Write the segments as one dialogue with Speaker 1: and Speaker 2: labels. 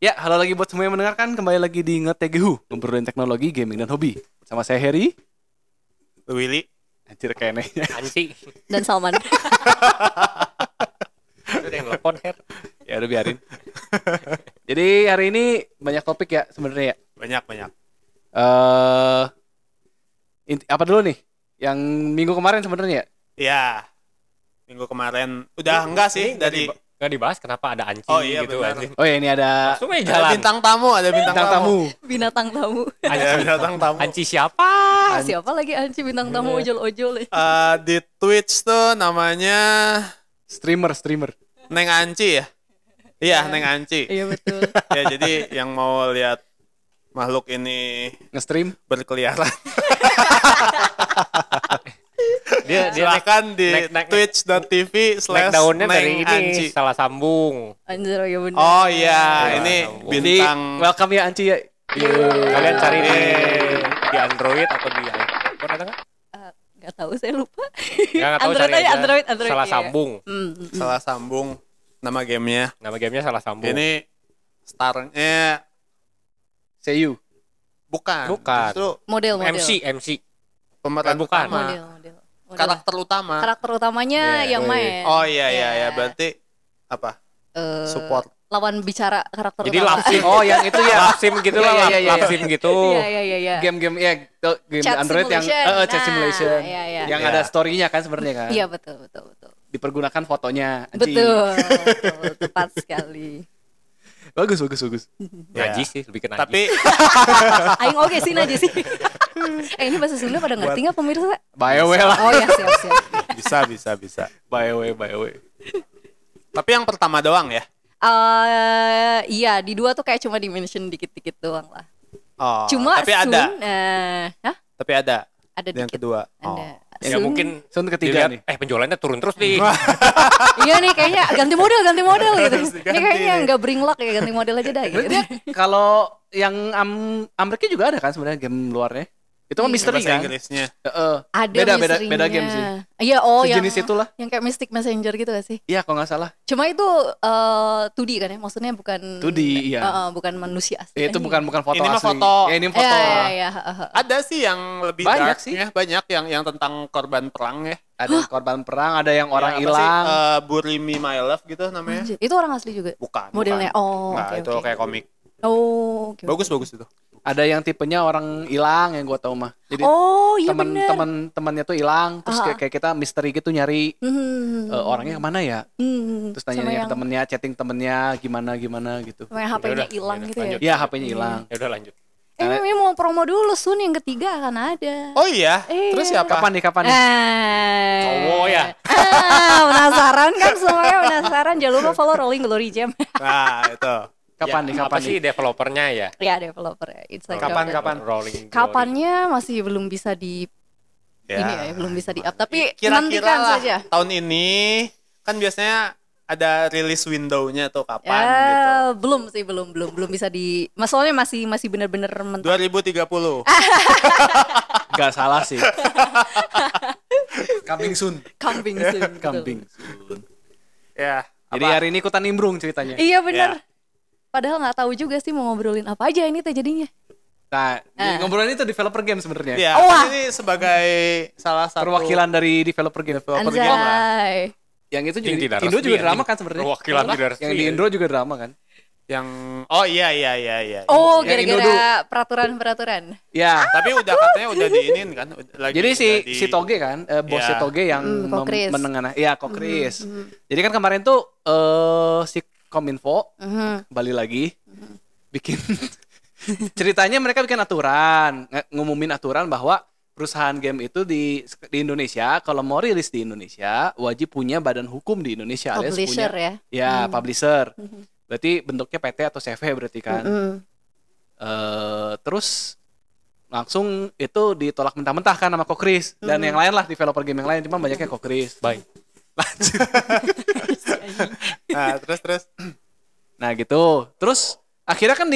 Speaker 1: Ya, halo lagi buat semua yang mendengarkan. Kembali lagi di Ngetegehu, ngobrolin teknologi, gaming, dan hobi. Sama saya Heri.
Speaker 2: Willy.
Speaker 1: Anjir kayaknya.
Speaker 3: Anci.
Speaker 4: Dan Salman.
Speaker 3: Itu yang telepon, Her.
Speaker 1: Ya udah biarin. Jadi hari ini banyak topik ya sebenarnya ya.
Speaker 2: Banyak.
Speaker 1: Apa dulu nih? Yang minggu kemarin sebenarnya ya?
Speaker 2: Ya. Minggu kemarin udah enggak sih dari
Speaker 3: Nggak dibahas kenapa ada Anci
Speaker 2: Oh, iya,
Speaker 3: gitu
Speaker 2: benar.
Speaker 3: anjing.
Speaker 1: Oh ya ini ada
Speaker 3: Langsung aja
Speaker 2: ada
Speaker 3: jalan.
Speaker 2: bintang tamu, ada bintang tamu.
Speaker 4: Binatang tamu.
Speaker 2: Ada bintang tamu.
Speaker 3: Anci siapa?
Speaker 4: Siapa lagi Anci bintang tamu ojol-ojol ya?
Speaker 2: Di Twitch tuh namanya
Speaker 1: streamer.
Speaker 2: Neng Anci ya? Iya, Neng Anci.
Speaker 4: Iya betul.
Speaker 2: Ya, jadi yang mau lihat makhluk ini
Speaker 1: nge-stream.
Speaker 2: berkeliaran
Speaker 3: Dia
Speaker 2: silakan di
Speaker 3: naik
Speaker 2: twitch.tv/Neng
Speaker 3: naik daunnya dari ini
Speaker 2: Anci.
Speaker 3: salah sambung.
Speaker 4: Anjir ya bener.
Speaker 2: Oh iya,
Speaker 3: Ya,
Speaker 2: ini
Speaker 3: sambung.
Speaker 2: bintang
Speaker 1: Welcome ya Anci ya.
Speaker 3: Kalian cari di Android atau di iPhone ada nggak?
Speaker 4: Gak tahu saya lupa.
Speaker 3: Nggak tahu,
Speaker 4: Android
Speaker 3: cari
Speaker 4: aja,
Speaker 3: aja.
Speaker 4: Android.
Speaker 3: Salah
Speaker 4: Iya.
Speaker 3: sambung.
Speaker 2: salah sambung nama gamenya.
Speaker 3: Nama gamenya salah sambung.
Speaker 2: Ini starnya
Speaker 1: Seiyu.
Speaker 2: bukan.
Speaker 3: Bukan.
Speaker 2: Justru
Speaker 4: Model.
Speaker 3: MC.
Speaker 2: pemeran
Speaker 3: Bukan.
Speaker 2: utama.
Speaker 4: Model.
Speaker 2: Karakter utama.
Speaker 4: Karakter utamanya
Speaker 3: Iya,
Speaker 4: yang main.
Speaker 2: Oh iya, berarti apa?
Speaker 4: Eh,
Speaker 2: Support.
Speaker 4: lawan bicara karakter
Speaker 3: Jadi
Speaker 4: utama.
Speaker 3: lapsim.
Speaker 1: Oh yang itu ya.
Speaker 3: Lapsim gitu lah,
Speaker 1: Iya.
Speaker 3: lapsim gitu.
Speaker 4: Iya.
Speaker 1: Game ya game
Speaker 4: Chat
Speaker 1: Android yang
Speaker 4: simulation.
Speaker 1: chat
Speaker 4: Nah,
Speaker 1: simulation.
Speaker 4: iya.
Speaker 1: Yang
Speaker 2: Iya.
Speaker 1: ada story-nya kan sebenarnya kan.
Speaker 4: Iya betul.
Speaker 1: Dipergunakan fotonya Anci.
Speaker 4: Betul. Tepat sekali.
Speaker 1: Bagus.
Speaker 3: Ngaji
Speaker 2: Ya.
Speaker 3: sih, lebih ke ngaji.
Speaker 2: Tapi
Speaker 4: Aing oke sih aja sih. Ini bahasa Sunda pada ngerti nggak pemirsa?
Speaker 1: By the way lah.
Speaker 4: Oh ya siap.
Speaker 2: bisa.
Speaker 1: By the way.
Speaker 2: Tapi yang pertama doang ya.
Speaker 4: Iya di dua tuh kayak cuma di-mention dikit-dikit doang lah.
Speaker 2: Oh,
Speaker 4: Cuma
Speaker 2: tapi ada.
Speaker 4: Ada
Speaker 2: Ada yang
Speaker 4: dikit.
Speaker 2: kedua. Oh.
Speaker 4: Ada.
Speaker 3: Ya mungkin
Speaker 1: Sun ketiga
Speaker 3: dilihat,
Speaker 1: nih.
Speaker 3: penjualannya turun terus nih.
Speaker 4: Iya nih kayaknya ganti model gitu.
Speaker 2: Harus
Speaker 4: Ini
Speaker 2: diganti
Speaker 4: kayaknya
Speaker 2: nih.
Speaker 4: nggak bring luck ya ganti model aja dah gitu.
Speaker 1: Kalau yang Amerika juga ada kan sebenarnya game luarnya. Itu kan
Speaker 4: Iya.
Speaker 1: misteri
Speaker 2: Bahasa
Speaker 1: kan.
Speaker 2: Inggrisnya.
Speaker 4: Ada
Speaker 1: Beda game sih.
Speaker 4: Iya
Speaker 1: Sejenis itulah.
Speaker 4: yang kayak Mystic Messenger gitu gak sih?
Speaker 1: Iya kalau nggak salah.
Speaker 4: Cuma itu 2D kan ya, maksudnya bukan
Speaker 1: 2D, iya.
Speaker 4: bukan manusia asli.
Speaker 1: Itu bukan foto
Speaker 2: Ini mah
Speaker 1: asli.
Speaker 2: foto.
Speaker 1: Ya, ini foto.
Speaker 4: Iya.
Speaker 2: Ada sih yang lebih
Speaker 1: Banyak
Speaker 2: dark
Speaker 1: sih.
Speaker 2: ya, banyak yang tentang korban perang ya.
Speaker 1: Ada yang korban perang, ada yang orang
Speaker 2: Ya, apa sih?
Speaker 1: hilang.
Speaker 2: Bury Me My Love gitu namanya.
Speaker 4: Anjir, itu orang asli juga.
Speaker 2: Bukan.
Speaker 4: Modelnya.
Speaker 2: bukan.
Speaker 4: Oh,
Speaker 2: Nggak,
Speaker 4: oke,
Speaker 2: itu
Speaker 4: oke.
Speaker 2: kayak komik.
Speaker 4: Oh, oke.
Speaker 2: Bagus itu.
Speaker 1: Ada yang tipenya orang hilang yang gua tahu mah. Jadi
Speaker 4: Oh, iya bener.
Speaker 1: teman-temannya tuh hilang, terus kayak kita misteri gitu nyari orangnya kemana ya? Terus
Speaker 4: Sama
Speaker 1: tanya
Speaker 4: yang-
Speaker 1: ke temennya, chatting temennya gimana gitu.
Speaker 4: Sama yang HP-nya
Speaker 3: Udah,
Speaker 4: hilang
Speaker 3: udah,
Speaker 4: gitu ya.
Speaker 3: lanjut.
Speaker 1: Iya, HP-nya hilang.
Speaker 3: Ya udah lanjut.
Speaker 4: Ini mau promo dulu Sun yang ketiga akan ada.
Speaker 2: Oh iya.
Speaker 4: Iya.
Speaker 2: Terus siapa?
Speaker 1: Kapan nih?
Speaker 3: Cowok ya?
Speaker 4: Penasaran kan semuanya penasaran. Jangan lupa follow Rolling Glory Jam.
Speaker 2: Nah, itu.
Speaker 1: Kapan nih?
Speaker 3: Apa sih developernya ya?
Speaker 4: Ya developer ya. Instagram.
Speaker 1: Kapan?
Speaker 3: Rolling Glory.
Speaker 4: Kapannya masih belum bisa di
Speaker 2: Ya.
Speaker 4: ini ya, belum bisa di up. Tapi
Speaker 2: Kira-kira
Speaker 4: nantikan
Speaker 2: lah
Speaker 4: saja.
Speaker 2: tahun ini kan biasanya ada rilis window-nya tuh kapan
Speaker 4: Ya,
Speaker 2: gitu.
Speaker 4: belum bisa di. Masalahnya masih bener-bener mentah.
Speaker 2: 2030.
Speaker 1: Gak salah sih. Coming soon.
Speaker 4: Kambing soon. betul.
Speaker 1: Coming soon.
Speaker 2: Ya.
Speaker 1: Jadi hari ini ikutan nimbrung ceritanya.
Speaker 4: Iya bener.
Speaker 2: Ya.
Speaker 4: Padahal nggak tahu juga sih mau ngobrolin apa aja ini teh jadinya.
Speaker 1: Nah, ngobrolin itu developer game sebenarnya.
Speaker 2: Ya,
Speaker 4: Oh, wah.
Speaker 2: ini sebagai salah satu
Speaker 1: Perwakilan dari developer game.
Speaker 2: developer game lah.
Speaker 4: Anjay.
Speaker 1: Yang itu
Speaker 3: Yang
Speaker 1: juga
Speaker 3: tidak
Speaker 1: Indo
Speaker 3: resmi,
Speaker 1: juga
Speaker 3: anjing.
Speaker 1: drama kan sebenarnya.
Speaker 3: Perwakilan
Speaker 1: Apa?
Speaker 3: tidak
Speaker 1: Yang
Speaker 3: resmi,
Speaker 1: di
Speaker 3: ya.
Speaker 1: Indo juga drama kan.
Speaker 2: Yang oh iya.
Speaker 4: Oh,
Speaker 1: Yang Indo
Speaker 4: gara-gara peraturan-peraturan.
Speaker 1: Ya.
Speaker 2: Tapi katanya udah diinin kan. Lagi
Speaker 1: Jadi
Speaker 2: udah
Speaker 1: si Toge kan, bosnya
Speaker 2: Ya.
Speaker 1: Toge yang
Speaker 4: Kok Chris.
Speaker 1: menengah. Iya, kok Chris. Jadi kan kemarin tuh si Kominfo kembali lagi bikin ceritanya mereka bikin aturan, ngumumin aturan bahwa perusahaan game itu di Indonesia kalau mau rilis di Indonesia wajib punya badan hukum di Indonesia alias
Speaker 4: Publisher
Speaker 1: punya
Speaker 4: ya.
Speaker 1: publisher. Berarti bentuknya PT atau CV berarti kan. Terus langsung itu ditolak mentah-mentah kan sama Kokris dan yang lain lah developer game yang lain cuma banyaknya Kokris.
Speaker 3: Baik.
Speaker 2: Nah, terus
Speaker 1: Nah gitu. Terus akhirnya kan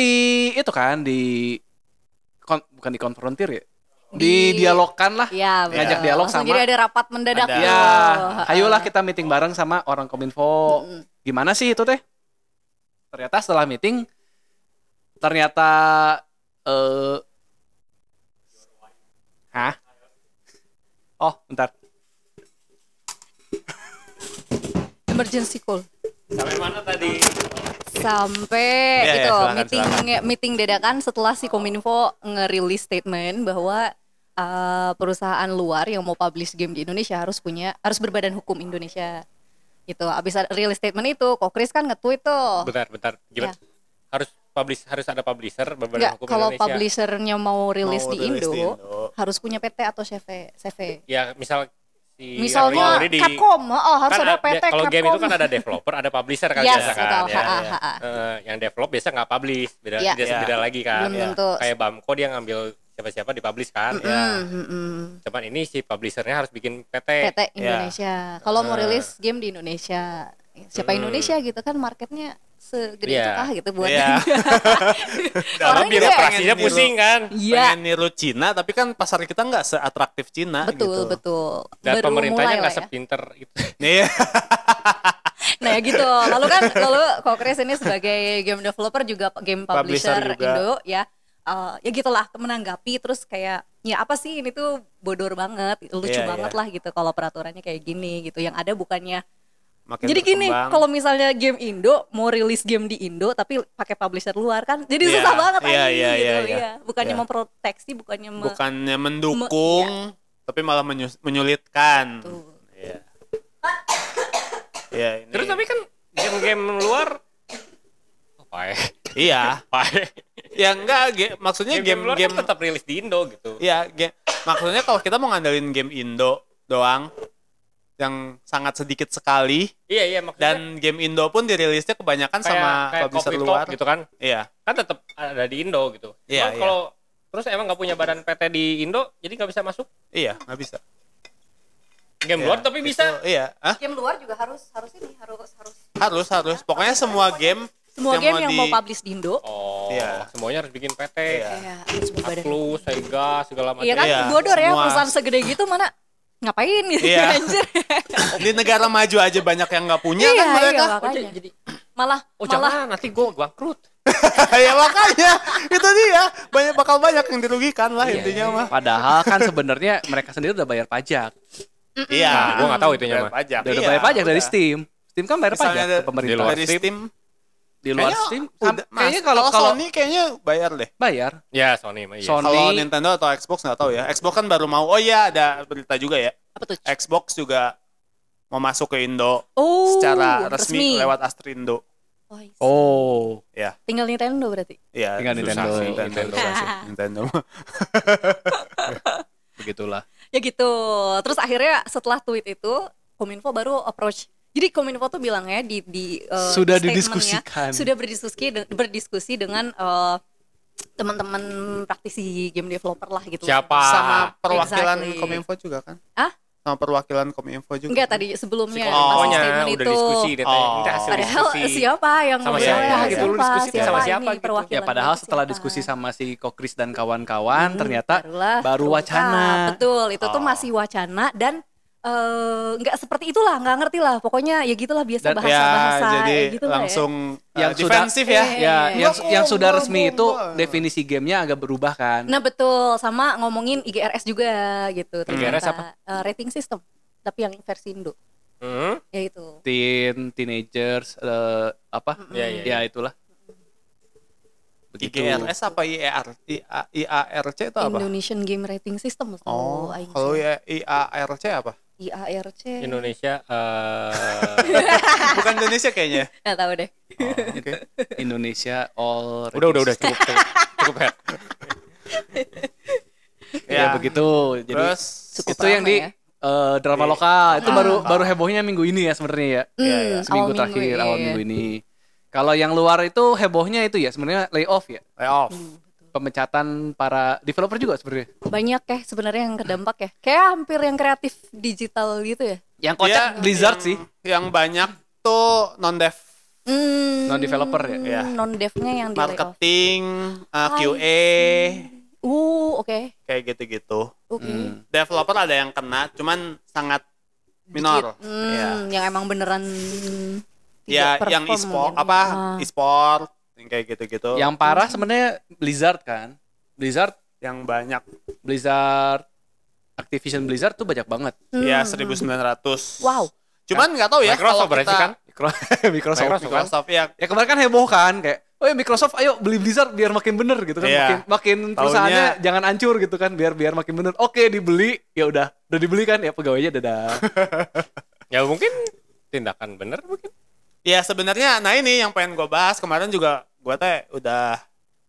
Speaker 1: bukan dikonfrontir ya. Didialogkan lah.
Speaker 4: Iya, betul.
Speaker 1: Ngajak dialog
Speaker 4: Langsung
Speaker 1: sama.
Speaker 4: jadi ada rapat mendadak
Speaker 2: Ada.
Speaker 4: tuh.
Speaker 1: Ya, ayolah kita meeting bareng sama orang Kominfo. Gimana sih itu teh? Ternyata setelah meeting ternyata hah? Oh, bentar.
Speaker 4: Emergency call.
Speaker 3: Sampai mana tadi?
Speaker 4: Sampai
Speaker 2: Iya,
Speaker 4: itu
Speaker 2: silakan.
Speaker 4: meeting dadakan setelah si Kominfo ngerilis statement bahwa perusahaan luar yang mau publish game di Indonesia harus berbadan hukum Indonesia. Gitu. Abis rilis statement itu, Kok Kris kan nge-tweet tuh.
Speaker 3: Bentar. Gimana?
Speaker 4: Ya.
Speaker 3: Harus ada publisher berbadan
Speaker 4: Enggak,
Speaker 3: hukum
Speaker 4: kalau
Speaker 3: Indonesia.
Speaker 4: publishernya mau rilis
Speaker 2: Mau
Speaker 4: di
Speaker 2: rilis
Speaker 4: Indo,
Speaker 2: di Indo.
Speaker 4: harus punya PT atau CV.
Speaker 3: Ya, misal si
Speaker 4: Misalnya
Speaker 3: already
Speaker 4: Capcom, harus
Speaker 3: kan
Speaker 4: ada PT
Speaker 3: kalau
Speaker 4: Capcom.
Speaker 3: game itu kan ada developer, ada publisher kan
Speaker 4: Yes,
Speaker 3: biasa kan.
Speaker 4: betul.
Speaker 3: Ya.
Speaker 4: Ha.
Speaker 3: Yang develop biasa nggak publish, beda
Speaker 4: Iya.
Speaker 3: beda lagi kan.
Speaker 4: Belum
Speaker 3: Ya.
Speaker 4: tentu.
Speaker 3: Kayak Bamco dia ngambil siapa-siapa dipublish kan. Ya. Cuman ini si publishernya harus bikin PT.
Speaker 4: PT Indonesia. Kalau mau rilis game di Indonesia, siapa Indonesia gitu kan marketnya segede
Speaker 3: Iya.
Speaker 4: itu kah gitu buat.
Speaker 2: Iya.
Speaker 3: Kalau
Speaker 4: Orang juga
Speaker 3: birokrasinya
Speaker 2: pengen
Speaker 3: pusing kan.
Speaker 4: Iya,
Speaker 2: Pengen niru Cina, tapi kan pasar kita nggak seatraktif Cina
Speaker 4: betul
Speaker 2: gitu.
Speaker 4: betul.
Speaker 3: Dan
Speaker 4: Baru
Speaker 3: pemerintahnya
Speaker 4: mulai
Speaker 3: nggak
Speaker 4: lah ya.
Speaker 3: sepinter itu.
Speaker 2: Iya.
Speaker 4: Nah ya gitu. Lalu Kok Kris ini sebagai game developer juga game publisher
Speaker 2: Publisher juga.
Speaker 4: Indo ya. Ya gitulah menanggapi terus kayak ya apa sih ini tuh bodor banget, lucu
Speaker 2: Iya,
Speaker 4: banget
Speaker 2: iya.
Speaker 4: lah gitu kalau peraturannya kayak gini gitu. Yang ada bukannya.
Speaker 2: Makin
Speaker 4: Jadi gini,
Speaker 2: berkembang.
Speaker 4: kalau misalnya game Indo mau rilis game di Indo tapi pakai publisher luar kan, jadi
Speaker 2: Iya,
Speaker 4: susah banget
Speaker 2: iya,
Speaker 4: anjing,
Speaker 2: iya,
Speaker 4: gitu.
Speaker 2: iya,
Speaker 4: Iya.
Speaker 2: iya.
Speaker 4: Bukannya
Speaker 2: Iya.
Speaker 4: memproteksi, bukannya
Speaker 2: bukannya mendukung, tapi malah menyulitkan.
Speaker 4: Tuh.
Speaker 2: Iya. Iya, ini.
Speaker 3: Terus tapi kan game-game luar apa ya?
Speaker 2: Iya.
Speaker 3: Apa ya?
Speaker 2: Ya enggak, maksudnya
Speaker 3: Game luar
Speaker 2: game-game
Speaker 3: kan tetap rilis di Indo gitu.
Speaker 2: Iya, maksudnya kalau kita mau ngandelin game Indo doang yang sangat sedikit sekali
Speaker 3: Iya maksudnya
Speaker 2: dan game Indo pun dirilisnya kebanyakan sama
Speaker 3: kayak
Speaker 2: publisher
Speaker 3: Coffee
Speaker 2: luar.
Speaker 3: Talk gitu kan.
Speaker 2: Iya.
Speaker 3: Kan tetap ada di Indo gitu.
Speaker 2: Iya,
Speaker 3: Cuman kalau terus emang nggak punya badan PT di Indo, jadi nggak bisa masuk
Speaker 2: Iya, nggak bisa.
Speaker 3: game
Speaker 2: Iya,
Speaker 3: luar tapi bisa.
Speaker 2: itu, iya. Hah?
Speaker 4: Game luar juga harus
Speaker 2: Harus. Pokoknya semua game
Speaker 4: game yang mau publish di Indo.
Speaker 3: Oh,
Speaker 2: Iya.
Speaker 3: semuanya harus bikin PT.
Speaker 2: Iya.
Speaker 4: Ya, harus berbadan.
Speaker 3: Aklus, Sega, segala macam.
Speaker 4: Iya kan,
Speaker 2: Iya,
Speaker 4: bodor ya
Speaker 2: semua.
Speaker 4: perusahaan segede gitu mana ngapain gitu
Speaker 2: Iya.
Speaker 4: anjir.
Speaker 2: di negara maju aja banyak yang nggak punya kan
Speaker 4: Iya,
Speaker 2: mereka.
Speaker 4: makanya.
Speaker 3: Jadi
Speaker 4: Malah
Speaker 3: jangan nanti gue bangkrut.
Speaker 2: Ya makanya itu dia bakal banyak yang dirugikan lah intinya mah.
Speaker 1: Padahal kan sebenarnya mereka sendiri udah bayar pajak.
Speaker 2: Iya,
Speaker 3: Nah, gua nggak tahu itunya
Speaker 2: bayar
Speaker 3: mah.
Speaker 2: pajak.
Speaker 1: Udah
Speaker 2: Iya,
Speaker 1: bayar pajak dari
Speaker 2: udah.
Speaker 1: Steam. Steam kan bayar
Speaker 2: Misalnya
Speaker 1: pajak ke pemerintah.
Speaker 3: luar
Speaker 2: dari
Speaker 3: Steam.
Speaker 2: Steam.
Speaker 1: Di luar
Speaker 2: Kayaknya
Speaker 1: Steam
Speaker 2: udah,
Speaker 1: kayaknya
Speaker 2: Mas,
Speaker 1: kalau
Speaker 2: Sony kayaknya bayar deh.
Speaker 1: bayar
Speaker 3: Ya Sony mah iya.
Speaker 1: Sony
Speaker 2: Kalau Nintendo atau Xbox nggak tahu ya. Xbox kan baru mau. Oh iya, ada berita juga ya.
Speaker 4: apa tuh?
Speaker 2: Xbox juga mau masuk ke Indo
Speaker 4: Oh,
Speaker 2: secara resmi lewat Astrindo.
Speaker 4: Oh, I see.
Speaker 1: Oh,
Speaker 2: Ya,
Speaker 4: Tinggal Nintendo berarti.
Speaker 2: ya.
Speaker 1: Tinggal
Speaker 3: susah
Speaker 1: Nintendo.
Speaker 3: sih,
Speaker 2: Nintendo.
Speaker 3: susah sih.
Speaker 2: Nintendo.
Speaker 1: begitulah.
Speaker 4: Ya gitu. Terus akhirnya setelah tweet itu Kominfo baru approach. Jadi Kominfo tuh bilangnya di
Speaker 1: Sudah
Speaker 4: statementnya,
Speaker 1: didiskusikan.
Speaker 4: sudah berdiskusi dengan teman-teman praktisi game developer lah gitu.
Speaker 3: Siapa?
Speaker 2: Sama perwakilan
Speaker 4: Exactly.
Speaker 2: Kominfo juga kan?
Speaker 4: Ah?
Speaker 2: Sama perwakilan Kominfo juga.
Speaker 4: Enggak
Speaker 2: kan?
Speaker 4: tadi sebelumnya
Speaker 3: Si
Speaker 4: pas
Speaker 3: Kominfonya
Speaker 4: statement
Speaker 3: udah
Speaker 4: itu.
Speaker 3: diskusi deh.
Speaker 2: Oh.
Speaker 3: Nanti hasil
Speaker 4: Padahal
Speaker 3: diskusi.
Speaker 4: siapa yang
Speaker 3: Sama
Speaker 4: ngobrol
Speaker 3: siapa
Speaker 4: ya?
Speaker 3: gitu, lu diskusi sama siapa
Speaker 4: ini
Speaker 3: gitu.
Speaker 4: perwakilan
Speaker 1: Ya padahal
Speaker 4: itu
Speaker 1: setelah
Speaker 4: siapa?
Speaker 1: diskusi sama si Kokris dan kawan-kawan ternyata
Speaker 4: Barulah
Speaker 1: baru
Speaker 4: terungkap.
Speaker 1: wacana.
Speaker 4: Betul, itu tuh
Speaker 2: Oh.
Speaker 4: masih wacana dan nggak seperti itulah, nggak ngerti lah. Pokoknya ya gitulah biasa
Speaker 1: Dan-
Speaker 4: bahasa-bahasa
Speaker 2: ya, jadi
Speaker 4: gitu lah
Speaker 2: langsung
Speaker 1: Yang sudah-
Speaker 2: defensif ya.
Speaker 1: Ya, yang
Speaker 2: Gua-
Speaker 1: sudah
Speaker 2: gua-
Speaker 1: resmi
Speaker 2: gua-
Speaker 1: itu
Speaker 2: gua.
Speaker 1: definisi gamenya agak berubah kan.
Speaker 4: Nah betul, sama ngomongin IGRS juga gitu.
Speaker 3: IGRS
Speaker 4: ternyata. Rating system, tapi yang versi Indo, yaitu.
Speaker 1: Teenagers apa?
Speaker 3: Iya, iya.
Speaker 1: Ya itulah. Begitu.
Speaker 2: IGRS apa IARC itu apa?
Speaker 4: Indonesian Game Rating System.
Speaker 2: Oh,
Speaker 4: aing
Speaker 2: kalau
Speaker 4: sih.
Speaker 2: ya IARC apa?
Speaker 4: IARC.
Speaker 3: Indonesia
Speaker 2: Bukan Indonesia kayaknya.
Speaker 4: Nggak tahu deh.
Speaker 2: Oh, oke.
Speaker 1: Indonesia all
Speaker 3: udah cukup ya.
Speaker 1: Ya, begitu. Jadi
Speaker 2: Terus
Speaker 4: Cukup
Speaker 1: itu yang
Speaker 4: ramai
Speaker 1: di
Speaker 4: ya.
Speaker 1: drama lokal itu baru hebohnya minggu ini ya sebenarnya ya.
Speaker 2: Iya, iya.
Speaker 1: Seminggu
Speaker 4: awal
Speaker 1: terakhir
Speaker 4: minggu,
Speaker 1: awal
Speaker 4: iya.
Speaker 1: minggu ini. Kalau yang luar itu hebohnya itu ya sebenarnya layoff ya.
Speaker 2: layoff.
Speaker 1: Pemecatan para developer juga sebenarnya.
Speaker 4: Banyak ya sebenarnya yang terdampak ya. Kayak hampir yang kreatif digital gitu ya.
Speaker 1: Yang kocak
Speaker 2: Dia
Speaker 1: Blizzard
Speaker 2: yang-
Speaker 1: sih.
Speaker 2: Yang banyak tuh non-dev
Speaker 1: Non-developer ya?
Speaker 2: Iya.
Speaker 4: Non devnya yang di layoff.
Speaker 2: marketing, QA,
Speaker 4: Oke.
Speaker 2: kayak gitu-gitu.
Speaker 4: Oke.
Speaker 2: Developer ada yang kena, cuman sangat minor.
Speaker 4: Dikit.
Speaker 2: Ya.
Speaker 4: Yang emang beneran
Speaker 2: Ya,
Speaker 4: tidak
Speaker 2: yang
Speaker 4: perform
Speaker 2: e-sport
Speaker 4: mungkin.
Speaker 2: apa? E-sport yang kayak gitu-gitu.
Speaker 1: Yang parah sebenarnya Blizzard kan.
Speaker 2: Yang banyak.
Speaker 1: Activision Blizzard tuh banyak banget.
Speaker 2: Ya 1.900.
Speaker 4: Wow.
Speaker 2: Cuman nggak tahu ya
Speaker 3: Microsoft
Speaker 2: kalau
Speaker 3: berarti
Speaker 2: kita
Speaker 3: kan?
Speaker 2: Microsoft ya.
Speaker 1: Ya kemarin kan heboh kan kayak, oh ya Microsoft ayo beli Blizzard biar makin bener gitu kan.
Speaker 2: Iya.
Speaker 1: Makin perusahaannya jangan hancur gitu kan biar makin bener. Oke, dibeli. Ya udah dibeli kan ya pegawainya dadah.
Speaker 3: Ya mungkin tindakan bener mungkin.
Speaker 2: Ya sebenarnya nah ini yang pengen gue bahas kemarin juga gue teh udah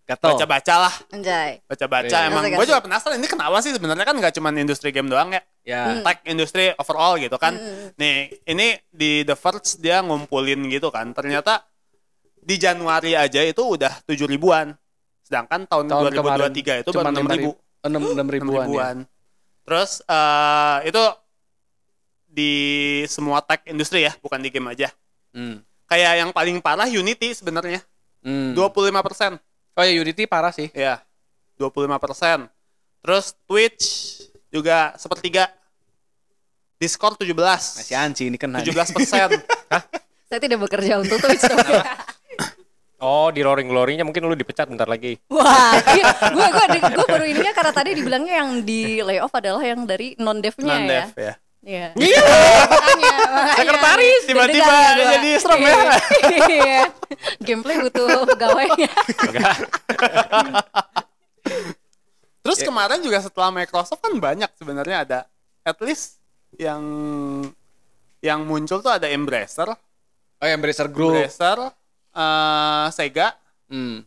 Speaker 1: Gatel.
Speaker 2: baca-baca lah.
Speaker 4: Anjay.
Speaker 2: Baca-baca
Speaker 3: Iya.
Speaker 2: emang
Speaker 4: Asik,
Speaker 2: gue
Speaker 4: asik.
Speaker 2: juga penasaran ini kenapa sih sebenarnya kan nggak cuma industri game doang ya.
Speaker 1: Ya.
Speaker 2: Tech industri overall gitu kan. Nih, ini di The Verge dia ngumpulin gitu kan. Ternyata di Januari aja itu udah 7 ribuan. Sedangkan tahun 2023 itu baru 6 ribu.
Speaker 1: 6 ribuan. Ya.
Speaker 2: Terus itu di semua tech industri ya, bukan di game aja.
Speaker 1: Hmm.
Speaker 2: Kayak yang paling parah Unity sebenarnya. 25%.
Speaker 1: Oh ya Unity parah sih.
Speaker 2: Ya, 25%. Terus Twitch juga sepertiga. Discord 17.
Speaker 1: Masih anci ini kena.
Speaker 2: 17%.
Speaker 4: Saya tidak bekerja untuk Twitch.
Speaker 3: Oh, di Roaring Glory-nya mungkin lu dipecat bentar lagi.
Speaker 4: Wah, gue baru ininya karena tadi dibilangnya yang di layoff adalah yang dari non-devnya ya.
Speaker 2: Non-dev ya.
Speaker 4: Iya.
Speaker 2: Iya.
Speaker 4: Makanya.
Speaker 2: Sekretaris tiba-tiba
Speaker 4: Deg-degan ya gua.
Speaker 2: jadi serem ya.
Speaker 4: Iya. Gameplay butuh pegawainya.
Speaker 3: Enggak.
Speaker 2: Terus kemarin juga setelah Microsoft kan banyak sebenarnya ada at least yang muncul tuh ada Embracer,
Speaker 1: Oh ya Embracer Group.
Speaker 2: Sega,
Speaker 1: Hmm.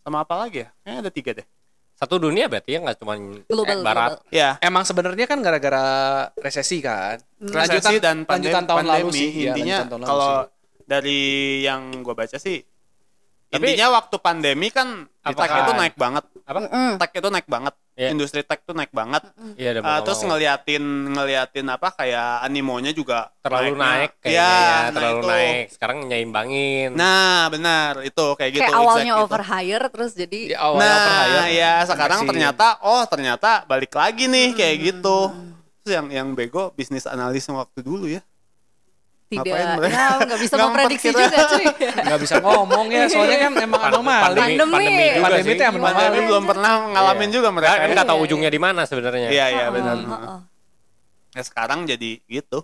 Speaker 2: sama apa lagi ya? Kayaknya ada 3 deh.
Speaker 3: Satu dunia berarti ya nggak cuma
Speaker 4: Global,
Speaker 3: barat.
Speaker 2: Ya,
Speaker 1: Emang sebenarnya kan gara-gara resesi kan.
Speaker 2: resesi dan
Speaker 1: lanjutan tahun lalu
Speaker 2: pandemi.
Speaker 1: sih. Iya,
Speaker 2: Intinya
Speaker 1: lanjutan tahun lalu
Speaker 2: kalau
Speaker 1: sih.
Speaker 2: dari yang gue baca sih,
Speaker 3: Tapi-
Speaker 2: intinya waktu pandemi kan di tech
Speaker 3: Apakah-
Speaker 2: itu naik banget.
Speaker 3: Apa?
Speaker 2: Tech itu naik banget.
Speaker 3: Iya.
Speaker 2: Industri tech itu naik banget.
Speaker 3: Iya, ada
Speaker 2: Terus ngeliatin apa kayak animonya juga
Speaker 3: terlalu naik
Speaker 2: Iya,
Speaker 3: kayaknya ya,
Speaker 2: nah
Speaker 3: terlalu
Speaker 2: itu.
Speaker 3: naik. Sekarang nyeimbangin.
Speaker 2: Nah, benar itu kayak gitu.
Speaker 4: Kayak awalnya
Speaker 2: exact itu.
Speaker 4: overhire terus jadi
Speaker 1: Di awal
Speaker 2: Nah, ya sekarang ternyata balik lagi nih kayak gitu. Terus yang bego bisnis analis yang waktu dulu ya.
Speaker 4: tidak
Speaker 2: Ngapain mereka?
Speaker 4: ya nggak bisa
Speaker 2: Nggak
Speaker 4: memprediksi
Speaker 2: memperkira.
Speaker 4: juga cuy.
Speaker 1: Nggak bisa ngomong ya, soalnya kan emang anomali.
Speaker 4: Pandemi
Speaker 3: juga
Speaker 1: Pandemi
Speaker 3: sih.
Speaker 1: itu emang
Speaker 2: Pandemi
Speaker 1: anomali.
Speaker 2: belum pernah ngalamin juga mereka.
Speaker 3: Kan nggak tahu ujungnya di mana sebenarnya.
Speaker 2: Iya, iya benar.
Speaker 4: Heeh.
Speaker 2: Ya sekarang jadi gitu.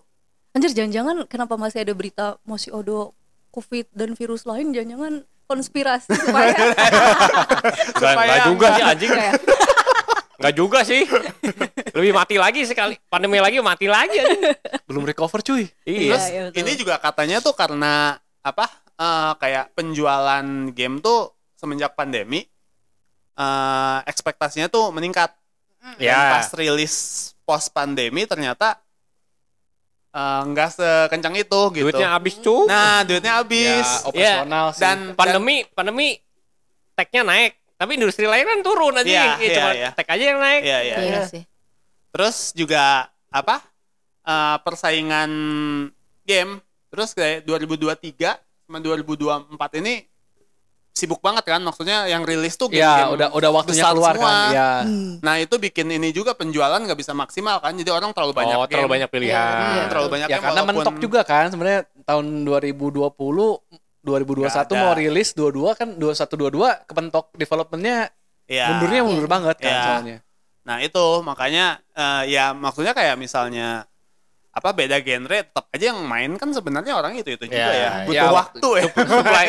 Speaker 4: Anjir, jangan-jangan kenapa masih ada berita masih ada COVID dan virus lain, jangan-jangan konspirasi supaya
Speaker 3: Nggak juga sih anjing.
Speaker 4: kayak
Speaker 3: Nggak juga sih. Lebih mati lagi sekali. Pandemi lagi mati lagi anjing.
Speaker 1: Belum recover cuy.
Speaker 3: Iya.
Speaker 2: Terus
Speaker 4: iya, betul.
Speaker 2: ini juga katanya tuh karena apa? Kayak penjualan game tuh semenjak pandemi ekspektasinya tuh meningkat. Dan
Speaker 3: Ya.
Speaker 2: pas rilis post pandemi ternyata nggak sekencang itu gitu.
Speaker 3: Duitnya habis cuy.
Speaker 2: Nah, duitnya
Speaker 1: Ya,
Speaker 2: habis.
Speaker 1: operasional sih.
Speaker 2: Dan
Speaker 3: Pandemi tech-nya naik. Tapi industri lain kan turun aja.
Speaker 2: Iya,
Speaker 3: Ya, cuma
Speaker 2: iya.
Speaker 3: tech aja yang naik.
Speaker 2: Iya, iya,
Speaker 4: iya
Speaker 2: iya.
Speaker 4: sih.
Speaker 2: Terus juga apa? Persaingan game. Terus kayak 2023 sama 2024 ini sibuk banget kan, maksudnya yang rilis tuh
Speaker 1: Ya,
Speaker 2: game-game
Speaker 1: udah waktunya
Speaker 2: besar
Speaker 1: keluar
Speaker 2: semua.
Speaker 1: kan. Ya.
Speaker 2: Nah itu bikin ini juga penjualan nggak bisa maksimal kan, jadi orang terlalu banyak
Speaker 3: Oh, terlalu
Speaker 2: game.
Speaker 3: banyak pilihan.
Speaker 4: Iya,
Speaker 2: Terlalu banyak
Speaker 1: Ya
Speaker 2: game
Speaker 1: karena
Speaker 2: walaupun-
Speaker 1: mentok juga kan sebenarnya tahun 2020 2021
Speaker 2: Nggak ada.
Speaker 1: mau rilis 22 kan 2122 kepentok developmentnya
Speaker 2: Ya.
Speaker 1: mundurnya mundur banget kan
Speaker 2: Ya.
Speaker 1: soalnya.
Speaker 2: Nah itu makanya ya maksudnya kayak misalnya apa beda genre tetap aja yang main kan sebenarnya orang itu juga
Speaker 3: Ya,
Speaker 2: ya butuh
Speaker 1: ya,
Speaker 2: waktu ya.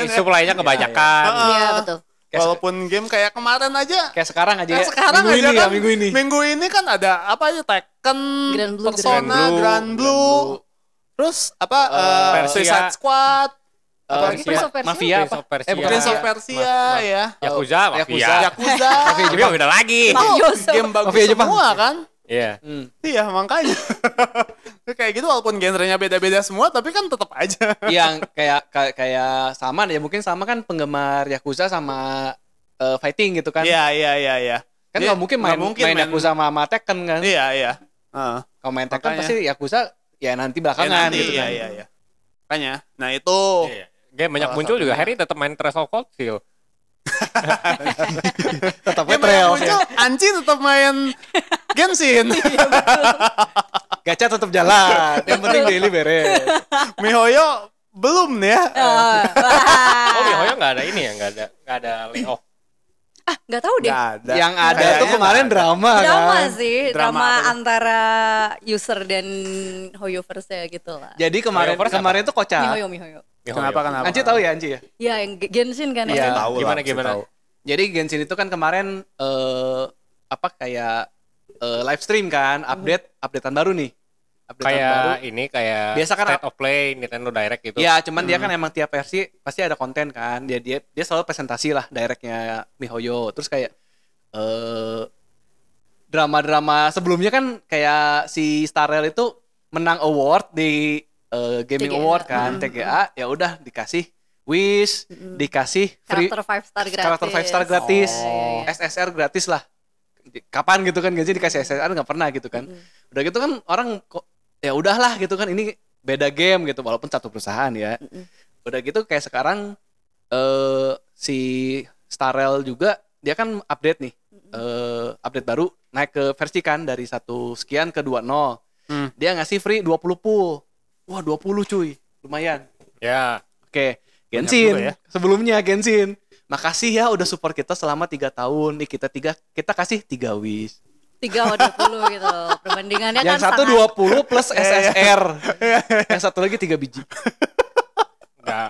Speaker 3: Supply-nya kebanyakan.
Speaker 4: Iya, betul.
Speaker 2: Walaupun game kayak kemarin aja
Speaker 1: Kayak sekarang aja
Speaker 2: Kayak
Speaker 1: ya.
Speaker 2: sekarang
Speaker 1: minggu
Speaker 2: aja
Speaker 1: ini
Speaker 2: kan,
Speaker 1: ya minggu ini.
Speaker 2: Minggu ini kan ada apa aja Tekken,
Speaker 4: Grand Blue,
Speaker 2: Persona, Grand Blue, terus apa
Speaker 3: Persia.
Speaker 2: Suicide Squad, apa lagi?
Speaker 4: Prince of Persia?
Speaker 1: Mafia
Speaker 3: Prince
Speaker 1: apa?
Speaker 3: of Persia.
Speaker 1: bukan
Speaker 2: Prince of
Speaker 1: Mafia.
Speaker 2: Persia ya,
Speaker 3: Yakuza, Mafia.
Speaker 2: Yakuza,
Speaker 3: Mafia beda lagi.
Speaker 4: Mafioso.
Speaker 2: game bagus
Speaker 1: Mafia Jepang.
Speaker 2: semua kan?
Speaker 3: Iya.
Speaker 1: Hmm.
Speaker 2: Iya makanya kayak gitu walaupun genrenya beda-beda semua tapi kan tetap aja.
Speaker 1: Yang kayak sama ya mungkin sama kan penggemar Yakuza sama fighting gitu kan.
Speaker 2: Iya iya.
Speaker 1: Kan
Speaker 2: Dia
Speaker 1: nggak mungkin main Yakuza sama Tekken kan.
Speaker 2: Iya.
Speaker 1: Kalau main Tekken
Speaker 2: Makanya.
Speaker 1: pasti Yakuza ya nanti
Speaker 2: Ya,
Speaker 1: belakangan
Speaker 2: nanti,
Speaker 1: gitu kan.
Speaker 2: iya. Makanya, nah itu
Speaker 3: Iya. Game banyak
Speaker 2: Salah
Speaker 3: muncul juga.
Speaker 2: satunya.
Speaker 3: Harry tetap main Trash of Cold Steel.
Speaker 1: Tetap
Speaker 2: game yang
Speaker 1: trail.
Speaker 2: muncul, Anci tetap main Genshin.
Speaker 1: Gacha tetap jalan. Yang penting daily beres.
Speaker 2: Mihoyo belum nih ya.
Speaker 3: Oh, MiHoYo nggak ada ini ya, nggak ada layoff.
Speaker 4: Nggak tahu deh.
Speaker 2: Nggak ada.
Speaker 1: Yang ada
Speaker 2: Kayaknya
Speaker 1: tuh kemarin
Speaker 2: nggak ada.
Speaker 1: drama
Speaker 4: Drama
Speaker 1: kan.
Speaker 4: sih,
Speaker 2: Drama
Speaker 4: drama
Speaker 2: apa tuh?
Speaker 4: antara user dan Hoyoverse ya gitu lah.
Speaker 1: Jadi kemarin tuh kocak.
Speaker 4: MiHoYo.
Speaker 3: MiHoYo.
Speaker 2: Kenapa?
Speaker 1: Anci tahu ya Anci ya?
Speaker 4: Ya yang Genshin kan
Speaker 1: Iya.
Speaker 4: ya.
Speaker 2: Tahu lah, pasti
Speaker 3: Gimana?
Speaker 2: tahu.
Speaker 1: Jadi Genshin itu kan kemarin kayak live stream kan, updatean baru nih.
Speaker 3: Kayak
Speaker 1: Biasa kan
Speaker 3: State of Play Nintendo Direct gitu.
Speaker 1: Ya, cuman dia kan emang tiap versi pasti ada konten kan. Dia selalu presentasi lah directnya MiHoYo. Terus kayak drama-drama sebelumnya kan kayak si Starrel itu menang award di Gaming
Speaker 4: TGA.
Speaker 1: Award kan, TGA. Ya udah dikasih Wish, dikasih free
Speaker 4: Karakter 5 star gratis.
Speaker 1: karakter 5 star gratis,
Speaker 2: Oh.
Speaker 1: SSR gratis lah. Kapan gitu kan Genshin dikasih SSR nggak pernah gitu kan. Udah gitu kan orang kok ya udahlah gitu kan, ini beda game gitu walaupun satu perusahaan ya. Udah gitu kayak sekarang si Starrel juga dia kan update nih. Update baru naik ke versi kan dari 1 sekian ke 20. Dia ngasih free 20 pool. Wah, 20 cuy. Lumayan.
Speaker 3: Ya.
Speaker 1: Oke, Genshin.
Speaker 2: juga ya.
Speaker 1: Sebelumnya Genshin. Makasih ya udah support kita selama 3 tahun. Nih kita kasih 3 wish.
Speaker 4: 3 sama 20 gitu. Perbandingannya
Speaker 1: Yang
Speaker 4: kan
Speaker 1: satu
Speaker 4: sangat
Speaker 1: 20 plus SSR. Yang satu lagi 3 biji.
Speaker 3: Nggak,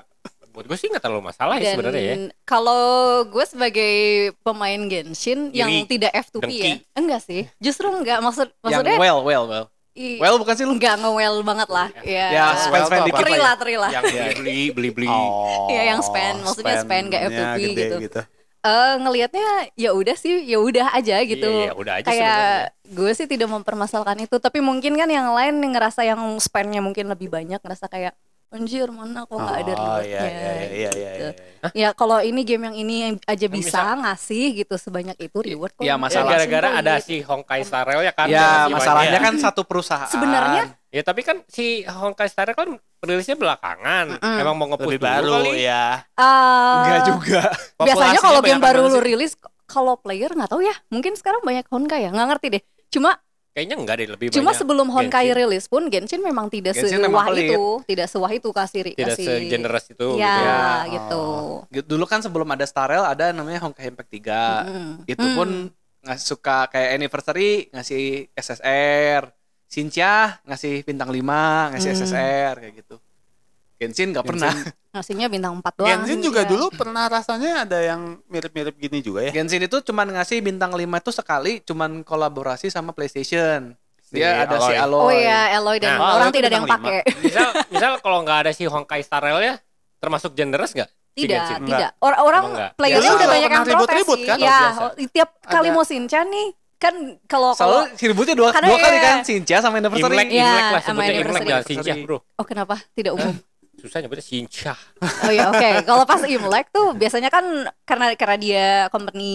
Speaker 3: buat gue sih nggak terlalu masalah ya sebenarnya ya.
Speaker 4: Dan kalau gue sebagai pemain Genshin yang tidak F2P
Speaker 3: dengki.
Speaker 4: ya. Enggak sih. Justru enggak
Speaker 1: Yang
Speaker 4: maksudnya
Speaker 1: well.
Speaker 4: i-
Speaker 1: Well bukan sih lu?
Speaker 4: enggak nge-well banget lah.
Speaker 1: Ya,
Speaker 4: Ya.
Speaker 1: spend
Speaker 2: well tuh
Speaker 1: dikit
Speaker 2: apa?
Speaker 1: lah.
Speaker 4: Teri lah.
Speaker 3: Yang beli.
Speaker 2: Oh.
Speaker 4: Iya, yang spend. Maksudnya spend nggak
Speaker 2: spendnya
Speaker 4: FTP
Speaker 2: gede
Speaker 4: gitu. Ngelihatnya ya udah sih, ya udah aja gitu.
Speaker 3: Iya, udah aja
Speaker 4: Kayak
Speaker 3: sebenarnya.
Speaker 4: gue sih tidak mempermasalahkan itu, tapi mungkin kan yang lain yang ngerasa yang spendnya mungkin lebih banyak, ngerasa kayak anjir mana kok nggak ada rewardnya.
Speaker 2: Iya.
Speaker 4: gitu. Ya kalau ini game yang ini aja bisa
Speaker 3: Bisa.
Speaker 4: ngasih gitu sebanyak itu reward kok.
Speaker 1: Ya,
Speaker 3: Ya,
Speaker 1: masalah-
Speaker 3: gara-gara
Speaker 4: Simple
Speaker 3: ada
Speaker 4: gitu.
Speaker 3: si Honkai Star Rail ya kan.
Speaker 1: Ya,
Speaker 3: Masih
Speaker 1: masalahnya
Speaker 3: banyak.
Speaker 1: kan satu perusahaan.
Speaker 4: Sebenarnya
Speaker 3: Ya tapi kan si Honkai Star Rail kan rilisnya belakangan. Emang mau nge-push
Speaker 2: Lebih
Speaker 3: dulu
Speaker 2: baru
Speaker 3: kali.
Speaker 2: ya.
Speaker 1: Enggak juga.
Speaker 4: Biasanya kalau game
Speaker 2: Populasinya
Speaker 4: baru
Speaker 2: banyak
Speaker 4: lu
Speaker 2: mana sih?
Speaker 4: rilis, kalau player nggak tahu ya, mungkin sekarang banyak Honkai ya, nggak ngerti deh. Cuma
Speaker 3: Kayaknya enggak deh, lebih
Speaker 4: Cuma
Speaker 3: banyak
Speaker 4: sebelum Honkai
Speaker 3: Genshin.
Speaker 4: rilis pun Genshin memang tidak
Speaker 1: Genshin memang
Speaker 4: sewah
Speaker 1: pelit.
Speaker 4: itu, tidak sewah itu
Speaker 3: Tidak segeneres itu
Speaker 4: Ya,
Speaker 3: gitu ya.
Speaker 4: gitu.
Speaker 1: Dulu kan sebelum ada Starrel ada namanya Honkai Impact 3. Itu pun nggak suka kayak anniversary ngasih SSR, Shinchan ngasih bintang 5, ngasih SSR kayak gitu. Genshin nggak pernah.
Speaker 4: Ngasihnya bintang 4 doang.
Speaker 2: Genshin juga
Speaker 4: ya.
Speaker 2: dulu pernah rasanya ada yang mirip-mirip gini juga ya.
Speaker 1: Genshin itu cuman ngasih bintang 5 itu sekali, cuman kolaborasi sama PlayStation.
Speaker 2: Si
Speaker 1: Dia ada si
Speaker 2: Aloy.
Speaker 1: Aloy.
Speaker 4: Oh iya, Aloy dan
Speaker 2: Nah,
Speaker 4: orang
Speaker 2: Aloy itu
Speaker 4: tidak ada yang
Speaker 2: bintang
Speaker 4: pakai.
Speaker 3: Misal kalau nggak ada si Honkai Star Rail ya, termasuk generous nggak? Si
Speaker 4: Tidak,
Speaker 3: Genshin?
Speaker 4: tidak. Orang
Speaker 3: Emang enggak?
Speaker 4: playernya
Speaker 2: Biasa
Speaker 4: udah
Speaker 2: kalau
Speaker 4: banyak
Speaker 2: pernah
Speaker 4: yang protes
Speaker 2: ribut-ribut
Speaker 4: sih.
Speaker 2: kan?
Speaker 4: Ya,
Speaker 3: Biasa.
Speaker 4: tiap kali
Speaker 1: Ada.
Speaker 4: mau Shinchan nih, kan kalau
Speaker 1: Selalu ributnya dua
Speaker 4: Karena
Speaker 1: kali
Speaker 4: iya.
Speaker 1: kan, Shinchan sama Anniversary.
Speaker 3: Imlek,
Speaker 4: Ya,
Speaker 3: Imlek lah
Speaker 4: sama
Speaker 3: sebutnya Imlek
Speaker 4: anniversary.
Speaker 3: jangan Shinchan bro.
Speaker 4: oh kenapa tidak umum?
Speaker 3: Susah nyebutnya Shinchan.
Speaker 4: Oh iya, oke. Kalau pas Imlek tuh biasanya kan karena dia company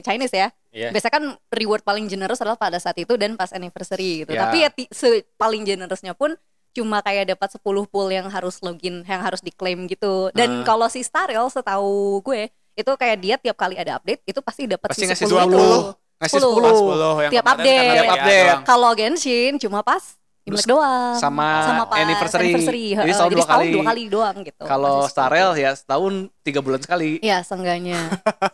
Speaker 4: Chinese ya.
Speaker 3: Iya.
Speaker 4: Biasanya kan reward paling generous adalah pada saat itu dan pas anniversary gitu.
Speaker 1: Ya.
Speaker 4: Tapi ya paling generousnya pun cuma kayak dapat 10 pool yang harus login, yang harus diklaim gitu. Dan kalau si Starrel setahu gue itu kayak dia tiap kali ada update itu pasti dapat
Speaker 1: Pasti
Speaker 4: si
Speaker 1: ngasih
Speaker 4: 10 itu.
Speaker 1: 20. Ngasih
Speaker 4: 10.
Speaker 2: 10 yang
Speaker 4: Tiap
Speaker 2: kemarin
Speaker 4: update.
Speaker 2: kan
Speaker 1: Tiap
Speaker 2: ada
Speaker 1: update.
Speaker 2: doang.
Speaker 4: Kalau Genshin cuma pas Imlek doang.
Speaker 1: Sama
Speaker 4: pas
Speaker 1: anniversary. Jadi
Speaker 4: Heeh,
Speaker 1: setahun dua kali.
Speaker 4: 2 kali doang gitu.
Speaker 1: Kalau
Speaker 4: Masih
Speaker 1: Starrel ya setahun 3 bulan sekali.
Speaker 4: ya seenggaknya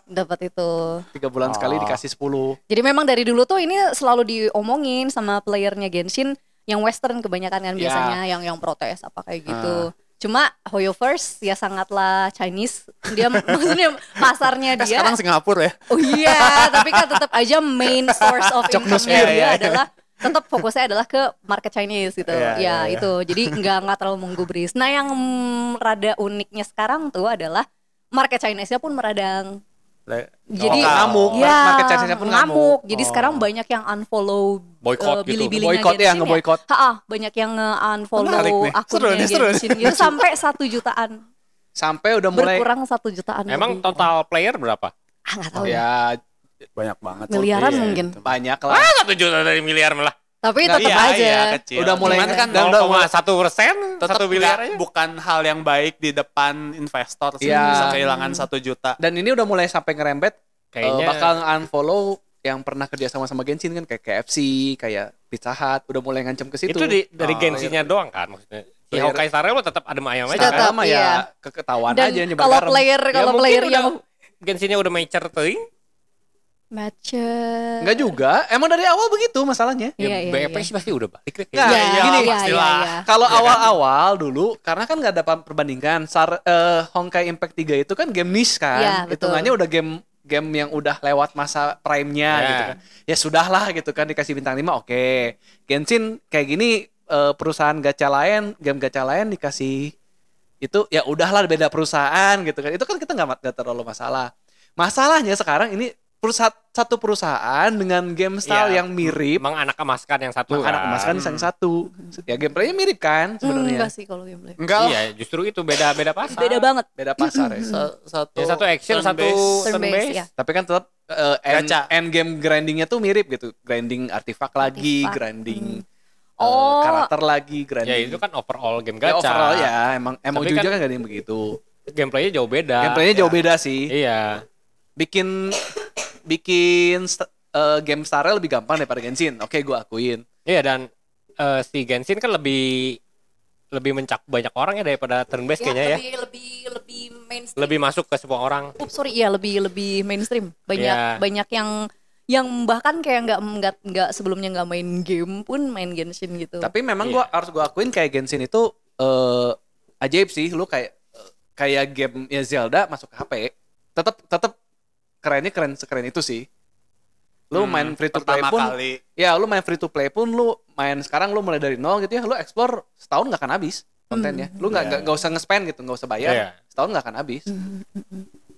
Speaker 4: dapat itu.
Speaker 1: 3 bulan sekali
Speaker 2: Oh.
Speaker 1: dikasih 10.
Speaker 4: Jadi memang dari dulu tuh ini selalu diomongin sama playernya Genshin yang western kebanyakan kan
Speaker 1: Ya.
Speaker 4: biasanya yang protes apa kayak gitu. Cuma Hoyoverse ya sangatlah Chinese. Dia maksudnya pasarnya dia.
Speaker 2: Sekarang Singapura ya.
Speaker 4: Oh iya, tapi kan tetap aja main source of income-nya dia
Speaker 2: Iya.
Speaker 4: adalah tetap fokusnya adalah ke market Chinese gitu.
Speaker 2: Iya, iya, iya.
Speaker 4: Itu. Jadi nggak terlalu menggubris. Nah, yang rada uniknya sekarang tuh adalah market Chinese-nya pun meradang. Jadi
Speaker 1: ngamuk.
Speaker 4: ya,
Speaker 1: Market Chinese-nya pun ngamuk.
Speaker 4: Jadi sekarang banyak yang unfollow
Speaker 3: Boycott gitu.
Speaker 4: bili-bilinya
Speaker 1: Boycott ya,
Speaker 4: Genshin
Speaker 1: ngeboycott.
Speaker 4: banyak yang nge-unfollow
Speaker 2: Menarik nih.
Speaker 4: akunnya
Speaker 2: Seru nih.
Speaker 4: Genshin gitu sampai 1 jutaan.
Speaker 1: Sampai udah mulai
Speaker 4: Berkurang 1 jutaan.
Speaker 3: Emang
Speaker 4: lebih.
Speaker 3: total player berapa?
Speaker 4: nggak tahu ya.
Speaker 1: ya
Speaker 2: Banyak banget.
Speaker 4: Miliaran
Speaker 2: Iya.
Speaker 4: mungkin.
Speaker 1: banyak lah.
Speaker 3: 1 juta dari miliar malah.
Speaker 4: Tapi
Speaker 1: Nggak,
Speaker 4: tetap
Speaker 2: Iya,
Speaker 4: aja.
Speaker 2: iya, kecil.
Speaker 1: Udah mulai
Speaker 2: Cuman kan
Speaker 1: dan udah mulai
Speaker 3: 0,1%,
Speaker 2: tetap
Speaker 3: 1 miliar
Speaker 2: nggak-
Speaker 3: aja.
Speaker 2: bukan hal yang baik di depan investor sih,
Speaker 1: Iya.
Speaker 2: bisa kehilangan 1 juta.
Speaker 1: Dan ini udah mulai sampai ngerembet
Speaker 3: Kayaknya
Speaker 1: bakal unfollow yang pernah kerja sama Genshin kan kayak KFC, kayak Pizza Hut, udah mulai ngancem ke situ.
Speaker 3: itu dari Genshin-nya doang kan maksudnya Si Honkai Star Rail lo tetap adem ayam aja
Speaker 4: Tetap,
Speaker 3: kan.
Speaker 1: Sama
Speaker 4: iya.
Speaker 1: ya ketahuan
Speaker 4: Dan
Speaker 1: aja nyebar
Speaker 4: kalau
Speaker 1: garam.
Speaker 3: Ya, mungkin
Speaker 4: player
Speaker 3: udah
Speaker 4: yang
Speaker 3: Genshinnya udah mature teuing.
Speaker 4: macet.
Speaker 1: Enggak juga. Emang dari awal begitu masalahnya.
Speaker 3: Ya,
Speaker 4: Iya, iya,
Speaker 3: BFP
Speaker 4: iya.
Speaker 3: sih pasti udah balik deh.
Speaker 1: Nggak,
Speaker 4: Iya,
Speaker 1: gini,
Speaker 4: iya,
Speaker 2: pastilah.
Speaker 4: iya.
Speaker 1: Kalau awal-awal dulu, karena kan nggak ada perbandingan. Honkai Impact 3 itu kan game niche
Speaker 4: Iya,
Speaker 1: kan.
Speaker 4: betul.
Speaker 1: Hitungannya udah game yang udah lewat masa prime-nya
Speaker 3: Ya.
Speaker 1: gitu kan. Ya sudahlah gitu kan dikasih bintang 5 oke. Genshin kayak gini perusahaan gacha lain, game gacha lain dikasih itu ya udahlah beda perusahaan gitu kan. Itu kan kita nggak terlalu masalah. Masalahnya sekarang ini satu perusahaan dengan game style
Speaker 3: Iya.
Speaker 1: yang mirip.
Speaker 3: Emang anak emaskan yang satu
Speaker 1: Anak
Speaker 3: kan.
Speaker 1: emas kan yang satu. Ya gameplaynya mirip kan sebenarnya.
Speaker 4: Enggak sih kalau gameplay.
Speaker 2: Enggak lah.
Speaker 3: Iya, justru itu beda pasar.
Speaker 4: Beda banget.
Speaker 1: Beda pasar ya.
Speaker 2: Satu
Speaker 3: Ya, satu action, satu
Speaker 4: Turn based,
Speaker 3: turn-based.
Speaker 4: ya.
Speaker 1: Tapi kan tetap
Speaker 2: Gacha.
Speaker 1: end game grindingnya tuh mirip gitu. Grinding artifak lagi,
Speaker 4: Artifak.
Speaker 1: grinding
Speaker 4: Oh.
Speaker 1: karakter lagi,
Speaker 3: Ya
Speaker 1: grinding.
Speaker 3: itu kan overall game
Speaker 1: Ya,
Speaker 3: gacha.
Speaker 1: overall ya emang
Speaker 3: Tapi
Speaker 1: juga
Speaker 3: kan-
Speaker 1: kan gak ada yang begitu.
Speaker 3: Gameplaynya jauh beda.
Speaker 1: Gameplaynya jauh beda sih.
Speaker 3: Iya.
Speaker 1: Bikin game Star Rail lebih gampang daripada Genshin. Oke, gue akuin.
Speaker 3: Iya, dan si Genshin kan lebih mencakup banyak orang ya daripada turn based kayaknya ya.
Speaker 4: Lebih mainstream.
Speaker 3: Lebih masuk ke semua orang.
Speaker 4: Iya lebih mainstream.
Speaker 3: Iya.
Speaker 4: Banyak yang bahkan kayak nggak sebelumnya nggak main game pun main Genshin gitu.
Speaker 1: Tapi memang
Speaker 3: Iya.
Speaker 1: harus gue akuin kayak Genshin itu ajaib sih. Lu kayak game ya Zelda masuk ke HP. Tetap keren sekeren itu sih. Lu main free to play
Speaker 2: pertama
Speaker 1: pun
Speaker 2: kali.
Speaker 1: ya lu main free to play pun lu main sekarang lu mulai dari nol gitu ya, lu explore setahun nggak akan habis kontennya. Lu nggak usah nge-spend gitu, nggak usah bayar.
Speaker 3: Iya.
Speaker 1: Setahun nggak akan habis.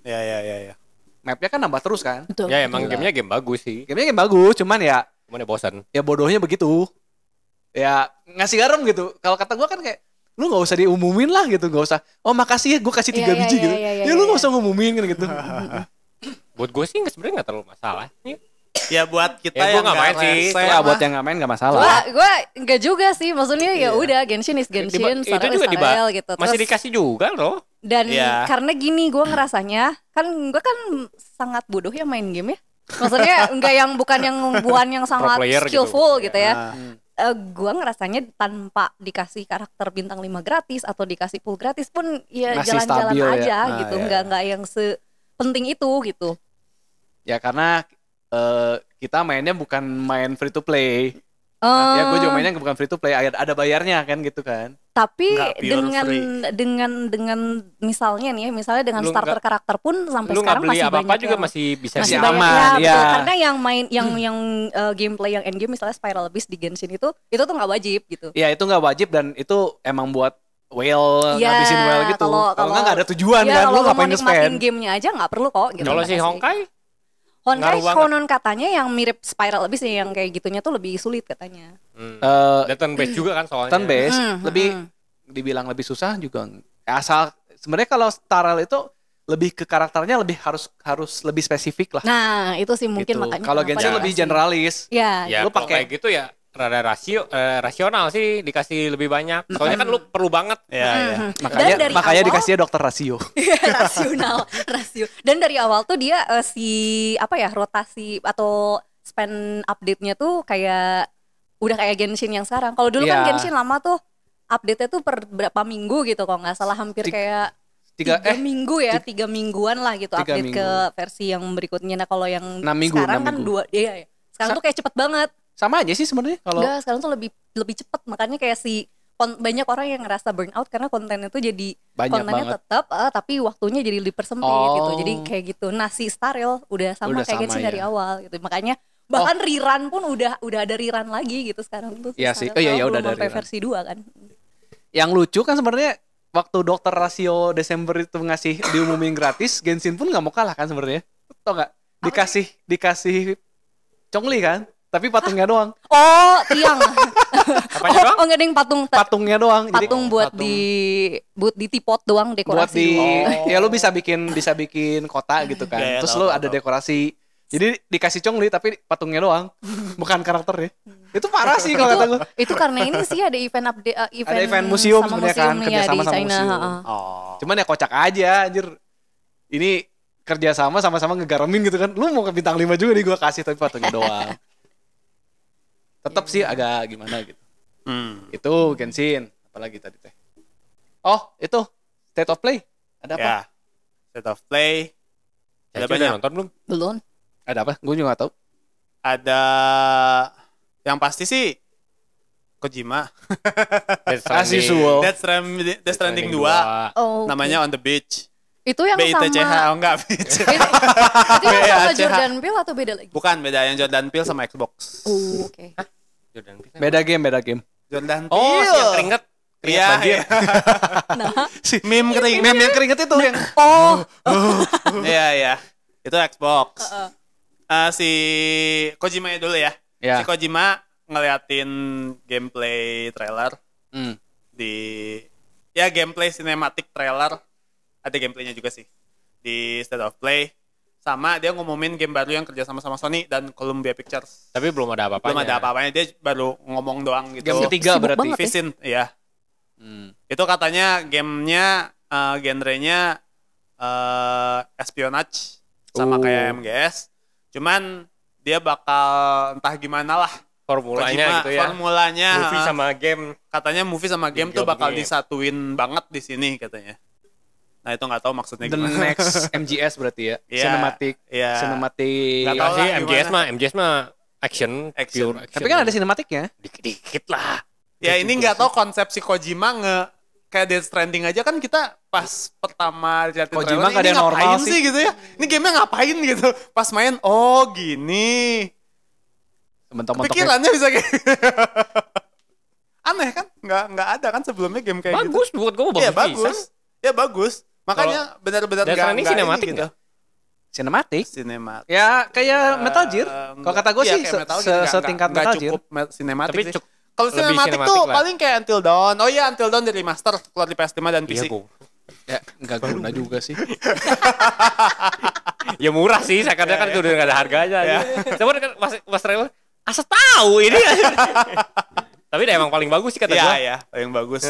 Speaker 2: Ya.
Speaker 1: Mapnya kan nambah terus kan.
Speaker 4: Betul.
Speaker 3: Ya emang gamenya game bagus sih.
Speaker 1: Gamenya game bagus, cuman ya
Speaker 3: Cuman ya bosan.
Speaker 1: bodohnya begitu. Ya ngasih garam gitu. Kalau kata gua kan kayak lu nggak usah diumumin lah gitu, nggak usah. Oh makasih ya, gue kasih 3
Speaker 4: Iya,
Speaker 1: biji
Speaker 4: iya,
Speaker 1: gitu.
Speaker 4: iya, iya,
Speaker 1: Ya lu nggak
Speaker 4: iya.
Speaker 1: usah ngumumin kan gitu.
Speaker 3: Buat gue sih sebenarnya nggak terlalu masalah.
Speaker 2: Ya buat kita
Speaker 3: Ya, gua
Speaker 2: yang
Speaker 3: nggak main
Speaker 2: nggak
Speaker 3: sih.
Speaker 2: rese
Speaker 1: Ya
Speaker 2: mah.
Speaker 1: buat yang nggak main nggak masalah.
Speaker 4: Gua enggak juga sih, maksudnya ya udah Genshin is Genshin,
Speaker 3: itu
Speaker 4: Star Rail
Speaker 3: juga
Speaker 4: is Star Rail gitu.
Speaker 3: masih
Speaker 4: Terus-
Speaker 3: dikasih juga loh.
Speaker 4: Dan
Speaker 2: Iya.
Speaker 4: karena gini gue ngerasanya gue kan sangat bodoh ya main game ya. Maksudnya bukan yang sangat
Speaker 3: player gitu.
Speaker 4: skillful gitu, ya.
Speaker 2: Nah,
Speaker 4: Gue ngerasanya tanpa dikasih karakter bintang 5 gratis atau dikasih full gratis pun ya
Speaker 1: Masih
Speaker 4: jalan-jalan
Speaker 1: stabil ya.
Speaker 4: aja
Speaker 2: Ah,
Speaker 4: gitu.
Speaker 2: iya.
Speaker 4: Nggak yang sepenting itu gitu.
Speaker 1: Ya karena kita mainnya bukan main free to play. Ya gue juga mainnya bukan free to play, ada bayarnya kan gitu kan.
Speaker 4: Tapi
Speaker 2: Nggak pure
Speaker 4: dengan misalnya nih ya, misalnya dengan
Speaker 3: Lu
Speaker 4: starter
Speaker 3: nggak-
Speaker 4: karakter pun sampai
Speaker 3: Lu nggak
Speaker 4: sekarang
Speaker 3: beli
Speaker 4: masih
Speaker 3: apa-apa
Speaker 4: banyak
Speaker 3: juga
Speaker 4: yang-
Speaker 3: masih bisa
Speaker 1: Masih
Speaker 4: banyak
Speaker 1: aman,
Speaker 4: ya,
Speaker 1: ya.
Speaker 4: betul. Karena yang main yang gameplay yang endgame misalnya Spiral Abyss di Genshin itu tuh nggak wajib gitu.
Speaker 1: Ya itu nggak wajib dan itu emang buat whale,
Speaker 4: Ya,
Speaker 1: ngabisin whale gitu. Kalau nggak ada tujuan
Speaker 4: ya,
Speaker 1: kan, lu
Speaker 4: kalau
Speaker 1: ngapain
Speaker 4: mau nikmatin
Speaker 1: nge-spend.
Speaker 4: gamenya aja nggak perlu kok gitu.
Speaker 3: Kalau si
Speaker 4: makasih.
Speaker 3: Honkai
Speaker 4: Honkai
Speaker 3: ngaruh banget.
Speaker 4: konon katanya yang mirip Spiral Abyss ya, yang kayak gitunya tuh lebih sulit katanya.
Speaker 3: dan turn based juga kan soalnya.
Speaker 1: Turn based
Speaker 4: Hmm,
Speaker 1: lebih dibilang lebih susah juga. Asal sebenarnya kalau Star Rail itu lebih ke karakternya lebih harus lebih spesifik lah.
Speaker 4: Nah, itu sih mungkin
Speaker 1: gitu.
Speaker 4: makanya.
Speaker 1: Kalau
Speaker 4: kenapa
Speaker 1: Genshin
Speaker 4: dikasih.
Speaker 1: lebih generalis.
Speaker 4: Ya,
Speaker 3: Ya
Speaker 1: Lu
Speaker 3: kalau
Speaker 1: pakai-
Speaker 3: kayak gitu ya rada rasional sih dikasih lebih banyak. Soalnya kan lu perlu banget.
Speaker 2: ya.
Speaker 1: Makanya
Speaker 4: dari
Speaker 1: makanya
Speaker 4: awal-
Speaker 1: dikasihnya dokter rasio.
Speaker 4: rasio. Dan dari awal tuh dia rotasi atau spend update-nya tuh kayak udah kayak Genshin yang sekarang. Kalau dulu kan
Speaker 1: Iya.
Speaker 4: Genshin lama tuh update-nya tuh per berapa minggu gitu kalau nggak salah, hampir kayak
Speaker 1: Tiga
Speaker 4: 3 mingguan lah gitu
Speaker 1: 3
Speaker 4: update ke
Speaker 1: minggu.
Speaker 4: versi yang berikutnya. Nah kalau yang
Speaker 1: 6 minggu,
Speaker 4: sekarang
Speaker 1: 6
Speaker 4: kan
Speaker 1: minggu.
Speaker 4: iya. Sekarang tuh kayak cepet banget.
Speaker 1: sama aja sih sebenarnya kalau
Speaker 4: Enggak, sekarang tuh lebih cepet, makanya kayak banyak orang yang ngerasa burnout karena kontennya tuh jadi
Speaker 1: Banyak
Speaker 4: kontennya
Speaker 1: banget.
Speaker 4: tetap tapi waktunya jadi dipersempit
Speaker 1: Oh.
Speaker 4: gitu. Jadi kayak gitu. Nah, si Star Rail udah sama
Speaker 1: Udah
Speaker 4: kayak
Speaker 1: sama
Speaker 4: Genshin
Speaker 1: ya.
Speaker 4: dari awal gitu. Makanya bahkan rerun pun udah ada rerun lagi gitu sekarang tuh.
Speaker 1: Iya
Speaker 4: Star
Speaker 1: sih.
Speaker 4: Rail.
Speaker 1: Oh iya,
Speaker 4: Kalau
Speaker 1: udah
Speaker 4: belum
Speaker 1: ada
Speaker 4: sampai
Speaker 1: rerun.
Speaker 4: versi 2 kan.
Speaker 1: yang lucu kan sebenarnya waktu dokter rasio Desember itu ngasih diumumin gratis, Genshin pun nggak mau kalah kan sebenarnya. Tau nggak? Dikasih Chongli kan, tapi patungnya doang.
Speaker 4: Oh, tiang.
Speaker 3: Apanya doang?
Speaker 4: Oh, enggak ada yang
Speaker 1: Patungnya doang. Jadi
Speaker 4: patung buat di tipot doang dekorasi.
Speaker 1: buat di
Speaker 4: doang.
Speaker 1: ya lu bisa bikin kota gitu kan.
Speaker 2: Ya, ya,
Speaker 1: Terus
Speaker 2: tahu,
Speaker 1: lu
Speaker 2: tahu,
Speaker 1: ada
Speaker 2: tahu.
Speaker 1: dekorasi. Jadi dikasih Chongli tapi patungnya doang, bukan karakternya. Itu parah sih kalau kata gue.
Speaker 4: Itu karena ini sih ada event update
Speaker 1: Ada event museum
Speaker 4: sama
Speaker 1: sebenarnya kan,
Speaker 4: museumnya
Speaker 1: kerjasama
Speaker 4: di
Speaker 1: sama
Speaker 4: China.
Speaker 1: museum.
Speaker 4: heeh.
Speaker 2: Oh.
Speaker 1: Cuman ya kocak aja anjir. Ini kerja sama-sama ngegaramin gitu kan. Lu mau ke bintang 5 juga nih gua kasih tapi patungnya doang. Tetap sih agak gimana gitu. Itu Genshin, apalagi tadi teh. Oh, itu State of Play. Ada apa?
Speaker 2: Ya, State of Play. Ada
Speaker 3: Ada
Speaker 2: banyak.
Speaker 3: nonton belum?
Speaker 4: Belum.
Speaker 1: Ada apa? Gue juga gak tahu.
Speaker 2: Ada yang pasti sih Kojima.
Speaker 3: Death
Speaker 1: As
Speaker 3: Stranding.
Speaker 1: usual.
Speaker 2: Death Stranding 2.
Speaker 4: Oh,
Speaker 2: namanya On the Beach.
Speaker 4: itu yang
Speaker 2: BITCH,
Speaker 4: sama
Speaker 2: oh enggak Beach.
Speaker 4: itu yang sama
Speaker 2: BITCH.
Speaker 4: Jordan Peele atau beda lagi?
Speaker 2: Bukan, beda yang Jordan Peele sama Xbox.
Speaker 4: Oh, oke.
Speaker 3: Jordan Peele.
Speaker 1: Beda game.
Speaker 2: Jordan Peele.
Speaker 3: Oh, si yang keringet.
Speaker 2: Iya,
Speaker 3: banjir.
Speaker 2: iya.
Speaker 4: Nah,
Speaker 2: Meme kering.
Speaker 1: Meme yang keringet itu yang
Speaker 2: Iya, iya. Itu Xbox. Si Kojima dulu ya.
Speaker 1: Ya.
Speaker 2: Si Kojima ngeliatin gameplay trailer
Speaker 1: Hmm.
Speaker 2: di gameplay cinematic trailer, ada gameplaynya juga sih di State of Play, sama dia ngumumin game baru yang kerja sama Sony dan Columbia Pictures.
Speaker 3: Tapi belum ada apa-apanya.
Speaker 2: Belum ada apa-apanya, dia baru ngomong doang gitu.
Speaker 1: Game ketiga
Speaker 4: Sibuk
Speaker 1: berarti.
Speaker 4: banget.
Speaker 2: Visin, iya.
Speaker 1: Hmm.
Speaker 2: Itu katanya gamenya genrenya espionage sama kayak MGS. Cuman dia bakal entah gimana lah
Speaker 3: Formulanya
Speaker 2: Kojima,
Speaker 3: gitu ya.
Speaker 2: formulanya
Speaker 3: Movie sama game.
Speaker 2: katanya movie sama game tuh
Speaker 3: Tinggal
Speaker 2: bakal
Speaker 3: begini.
Speaker 2: disatuin banget di sini katanya. Nah itu nggak tahu maksudnya
Speaker 1: The
Speaker 2: gimana.
Speaker 1: next MGS berarti ya.
Speaker 2: Iya,
Speaker 1: Cinematic.
Speaker 2: iya.
Speaker 1: Cinematic.
Speaker 2: Nggak
Speaker 3: Enggak
Speaker 2: tahu
Speaker 3: sih,
Speaker 2: lah
Speaker 3: MGS mah action,
Speaker 2: Action.
Speaker 3: pure action.
Speaker 1: Tapi kan ada sinematiknya.
Speaker 3: dikit-dikit lah.
Speaker 2: Ya ini nggak tahu konsep si Kojima kayak Death Stranding aja kan kita pas pertama lihat
Speaker 1: Kojima
Speaker 2: trailer,
Speaker 1: nggak ada
Speaker 2: ini
Speaker 1: yang normal
Speaker 2: ngapain
Speaker 1: sih.
Speaker 2: sih gitu ya? Ini gamenya ngapain gitu? Pas main, oh gini.
Speaker 1: Mentok-mentoknya.
Speaker 2: Pikirannya bisa kayak aneh kan? Nggak ada kan sebelumnya game kayak gitu.
Speaker 3: Bagus buat gue,
Speaker 2: Iya
Speaker 3: bagus.
Speaker 2: bagus. Ya bagus. Makanya benar-benar
Speaker 3: Death Stranding
Speaker 2: nggak
Speaker 3: sinematik
Speaker 2: ini gitu.
Speaker 1: Sinematik.
Speaker 2: Sinematik.
Speaker 1: Ya kayak Metal Gear. Kalau kata gue
Speaker 2: Iya,
Speaker 1: sih
Speaker 2: kayak Metal Gear,
Speaker 1: setingkat
Speaker 2: nggak
Speaker 1: Metal Gear.
Speaker 2: cukup sinematik
Speaker 3: Tapi
Speaker 2: sih. Kalau
Speaker 3: lebih
Speaker 2: sinematik
Speaker 3: sinematik
Speaker 2: tuh
Speaker 3: lah.
Speaker 2: paling kayak Until Dawn. Oh iya, Until Dawn di remaster keluar di PS5 dan PC.
Speaker 3: Iya, gua.
Speaker 1: Ya nggak guna juga sih.
Speaker 3: Ya murah sih, saya kata kan udah gak ada harganya.
Speaker 2: Ya.
Speaker 3: Coba kan pas trailer, asal tahu ini. Tapi dia emang paling bagus sih kata
Speaker 2: Iya,
Speaker 3: gua.
Speaker 2: ya, paling bagus.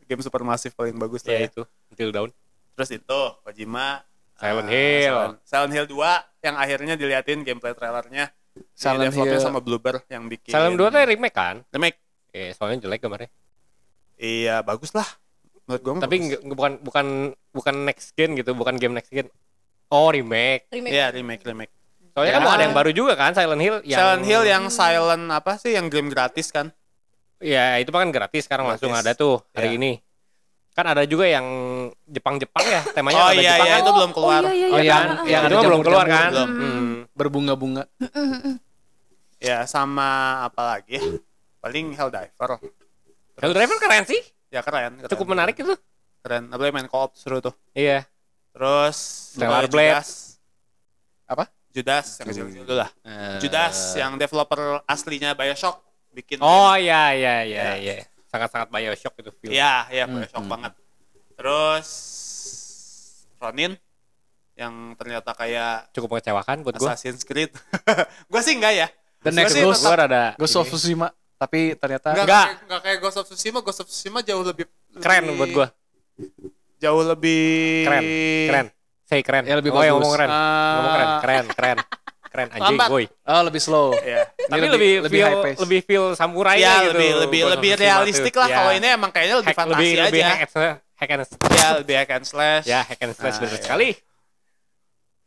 Speaker 2: Game Supermassive paling bagus
Speaker 3: Ya
Speaker 2: lah ya.
Speaker 3: itu, Until Dawn.
Speaker 2: Terus itu Kojima
Speaker 3: Silent Hill.
Speaker 2: Silent Hill 2 yang akhirnya diliatin gameplay trailernya.
Speaker 1: Silent
Speaker 2: Developnya
Speaker 1: Hill.
Speaker 2: sama Bloober yang bikin.
Speaker 3: Silent 2 tuh remake kan?
Speaker 2: remake.
Speaker 3: Soalnya jelek gambarnya.
Speaker 2: Iya, bagus lah. Menurut gue
Speaker 3: Tapi bukan next gen gitu, bukan game next gen. Oh, remake.
Speaker 4: Remake.
Speaker 2: iya, remake.
Speaker 3: Soalnya kan
Speaker 2: Ya.
Speaker 3: mau ada yang baru juga kan, Silent Hill yang
Speaker 2: Silent Hill yang silent apa sih yang game gratis kan?
Speaker 3: Ya, itu kan gratis sekarang
Speaker 2: Gratis.
Speaker 3: langsung ada tuh hari
Speaker 2: Ya.
Speaker 3: ini. Kan ada juga yang Jepang-Jepang ya, temanya
Speaker 2: Oh
Speaker 3: ada
Speaker 2: iya,
Speaker 3: Jepang
Speaker 2: iya,
Speaker 3: kan.
Speaker 2: itu belum keluar.
Speaker 4: Oh, iya,
Speaker 1: Oh,
Speaker 4: iya.
Speaker 1: yang
Speaker 3: Yang
Speaker 1: ada
Speaker 3: itu mah belum keluar
Speaker 1: jamur-jamur,
Speaker 3: kan?
Speaker 2: belum.
Speaker 1: Berbunga-bunga.
Speaker 2: Ya, sama apa lagi ya? Paling Helldiver.
Speaker 3: Helldriver keren sih,
Speaker 2: Ya keren.
Speaker 3: cukup menarik itu.
Speaker 2: Keren. Apalagi main co-op seru tuh.
Speaker 3: Iya.
Speaker 2: Terus
Speaker 3: Stellar
Speaker 2: Judas.
Speaker 3: Blade.
Speaker 1: Apa?
Speaker 2: Judas yang kecil dulu lah. Judas yang developer aslinya BioShock bikin.
Speaker 3: Oh iya. Sangat-sangat BioShock itu film.
Speaker 2: Iya, iya BioShock banget. Terus Ronin yang ternyata kayak
Speaker 3: Cukup mengecewakan buat gua.
Speaker 2: Assassin's Creed. Gua sih enggak ya.
Speaker 1: The
Speaker 2: Gua
Speaker 1: next
Speaker 2: sih
Speaker 1: Ghost.
Speaker 2: tetap-
Speaker 3: Gua ada
Speaker 1: Ghost of Tsushima. Tapi ternyata
Speaker 2: Enggak kayak Ghost of Tsushima. Ghost of Tsushima jauh lebih
Speaker 3: keren buat gua.
Speaker 2: Jauh lebih
Speaker 3: Keren. Say keren.
Speaker 1: Ya, lebih
Speaker 3: oh, yang
Speaker 1: bagus.
Speaker 3: ngomong keren. Ngomong keren. Keren anjing,
Speaker 2: Lambat.
Speaker 3: boy.
Speaker 1: oh lebih slow.
Speaker 2: Iya.
Speaker 3: Tapi
Speaker 1: Ini
Speaker 3: lebih
Speaker 1: high pace.
Speaker 3: lebih feel samurai
Speaker 2: Ya,
Speaker 3: gitu.
Speaker 2: lebih
Speaker 3: Ghost of Tsushima
Speaker 2: realistik
Speaker 3: tuh.
Speaker 2: lah.
Speaker 3: Ya.
Speaker 2: Kalau ini emang kayaknya lebih fantasi
Speaker 3: lebih
Speaker 2: aja.
Speaker 3: hack and
Speaker 2: Ya, lebih hack and slash.
Speaker 3: ya hack and slash
Speaker 2: Nah,
Speaker 3: bener
Speaker 2: iya.
Speaker 3: sekali.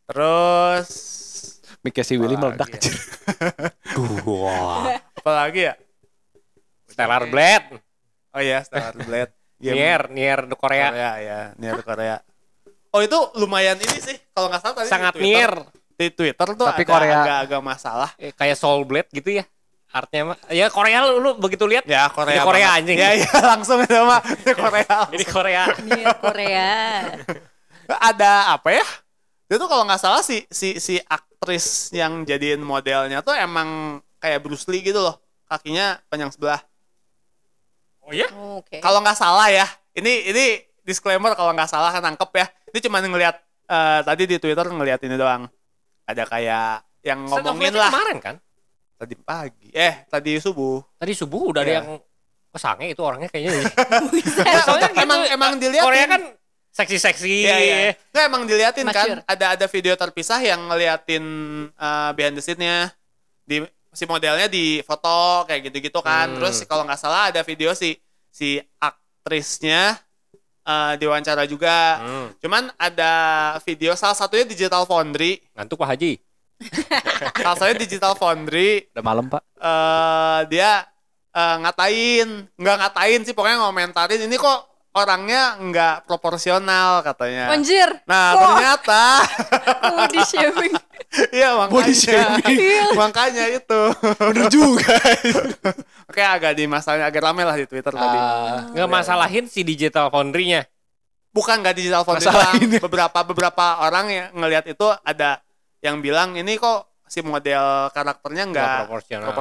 Speaker 2: Terus
Speaker 1: Mickey si Willy meledak
Speaker 2: Apalagi
Speaker 1: kecil.
Speaker 3: Wah.
Speaker 2: apalagi ya?
Speaker 3: Stellar Blade,
Speaker 2: Oh iya, Stellar Blade. Game
Speaker 3: Nier the Korea.
Speaker 2: Korea ya, Nier Korea. Oh itu lumayan ini sih, kalau nggak salah tadi
Speaker 3: Sangat
Speaker 2: di Twitter,
Speaker 3: Nier.
Speaker 2: di Twitter tuh
Speaker 1: Tapi
Speaker 2: ada
Speaker 1: Korea.
Speaker 2: agak-agak masalah.
Speaker 3: Kayak Soul Blade gitu ya. Artnya mah ya Korea lu begitu lihat.
Speaker 2: Ya Korea.
Speaker 3: Ini Korea
Speaker 2: banget.
Speaker 3: anjing.
Speaker 2: Ya iya langsung itu mah Ini Korea.
Speaker 3: Ini Korea.
Speaker 4: Ini Korea.
Speaker 2: Ada apa ya? Itu tuh kalau nggak salah si aktris yang jadiin modelnya tuh emang kayak Bruce Lee gitu loh, kakinya panjang sebelah.
Speaker 3: Oh ya?
Speaker 4: Oke.
Speaker 2: Kalau nggak salah ya, ini disclaimer kalau nggak salah kan nangkep ya. Ini cuma ngelihat tadi di Twitter ngelihat ini doang. Ada kayak yang ngomongin lah
Speaker 3: Kemarin kan?
Speaker 2: tadi pagi. Tadi subuh.
Speaker 3: Tadi subuh udah ada
Speaker 2: Iya.
Speaker 3: yang kesange itu orangnya kayaknya.
Speaker 2: Soalnya emang dilihatin.
Speaker 3: Korea kan seksi-seksi.
Speaker 2: Iya, iya. Nggak, emang diliatin
Speaker 4: Mature.
Speaker 2: kan. Ada video terpisah yang ngeliatin behind the scene-nya. Si modelnya di foto kayak gitu-gitu kan. Terus kalau nggak salah ada video si aktrisnya diwawancara juga. Cuman ada video salah satunya Digital Foundry.
Speaker 3: Ngantuk Pak Haji.
Speaker 2: Salah satunya Digital Foundry.
Speaker 1: Udah malam, Pak.
Speaker 2: Dia nggak ngatain sih, pokoknya ngomentarin ini kok orangnya nggak proporsional katanya.
Speaker 4: Anjir.
Speaker 2: Nah,
Speaker 4: Wah.
Speaker 2: ternyata
Speaker 4: Body shaming.
Speaker 2: iya
Speaker 1: Body shaming.
Speaker 2: makanya itu.
Speaker 1: Bener juga.
Speaker 2: Oke, agak agak rame lah di Twitter tadi.
Speaker 3: Nggak masalahin si Digital Foundry-nya.
Speaker 2: Bukan nggak Digital Foundry
Speaker 1: Masalahin.
Speaker 2: doang. Beberapa orang yang ngelihat itu ada yang bilang ini kok si model karakternya nggak proporsional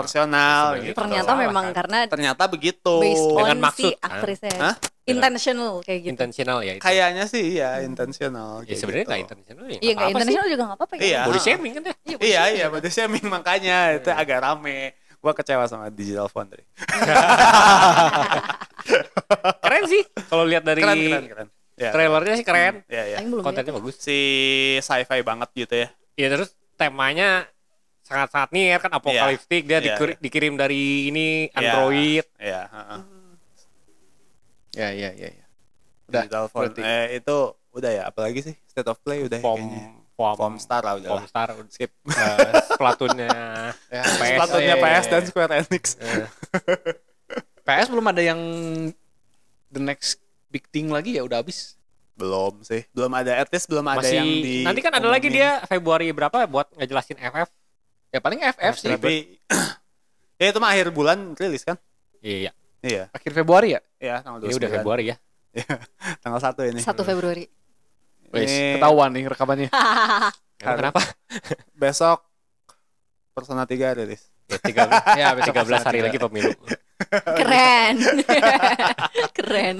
Speaker 3: Sebenarnya
Speaker 2: gitu.
Speaker 4: Ternyata
Speaker 3: Salah
Speaker 4: memang
Speaker 3: kan.
Speaker 4: karena
Speaker 2: Ternyata begitu.
Speaker 4: based
Speaker 3: Dengan
Speaker 4: on
Speaker 3: maksud,
Speaker 4: si
Speaker 3: kan?
Speaker 4: aktrisnya.
Speaker 2: Hah?
Speaker 4: Intentional kayak gitu.
Speaker 3: Intentional ya itu.
Speaker 2: Kayaknya sih ya intentional.
Speaker 3: Ya
Speaker 2: kayak
Speaker 3: sebenarnya
Speaker 2: gitu.
Speaker 3: nggak intentional ya.
Speaker 4: Iya nggak
Speaker 3: apa-apa
Speaker 4: intentional juga nggak apa-apa ya.
Speaker 2: Iya.
Speaker 3: sih. Body shaming kan ya.
Speaker 2: Iya, body shaming makanya itu agak rame. Gua kecewa sama Digital Foundry.
Speaker 3: Keren sih. Kalau lihat dari
Speaker 2: Keren. Ya,
Speaker 3: trailernya sih keren.
Speaker 2: Iya.
Speaker 4: Aing belum
Speaker 3: Kontennya bagus.
Speaker 2: Si sci-fi banget gitu ya.
Speaker 3: Iya terus temanya sangat-sangat niat kan apokaliptik dia
Speaker 2: Iya.
Speaker 3: dikirim dari ini
Speaker 2: Iya.
Speaker 3: Android.
Speaker 2: Iya, heeh.
Speaker 1: Ya. Udah,
Speaker 2: Digital Foundry. Itu udah ya, apalagi sih State of Play udah ya kayaknya. Pom Star lah udah.
Speaker 3: Pomstar
Speaker 2: Skip.
Speaker 3: Splatoon-nya PS.
Speaker 2: Splatoon-nya
Speaker 1: iya,
Speaker 2: PS
Speaker 1: iya.
Speaker 2: dan Square Enix.
Speaker 1: PS belum ada yang the next big thing lagi ya, udah habis.
Speaker 2: Belum sih. Belum ada, at least belum ada
Speaker 3: Masih
Speaker 2: yang di
Speaker 3: nanti kan ada lagi dia Februari berapa buat ngejelasin FF.
Speaker 1: Ya paling FF sih.
Speaker 2: Tapi ya itu mah akhir bulan rilis kan?
Speaker 3: Iya.
Speaker 2: Iya.
Speaker 1: Akhir Februari ya?
Speaker 2: Iya, tanggal
Speaker 3: Ini
Speaker 2: 29.
Speaker 3: udah Februari ya.
Speaker 2: Iya, tanggal 1 ini.
Speaker 4: 1 Februari.
Speaker 1: Wes,
Speaker 2: Ini
Speaker 1: ketahuan nih rekamannya.
Speaker 3: Emang kenapa?
Speaker 2: besok Persona 3 rilis.
Speaker 3: Ya, 13,
Speaker 1: Ya, besok
Speaker 3: 13 hari
Speaker 1: Persona
Speaker 3: lagi pemilu.
Speaker 4: Keren. Keren.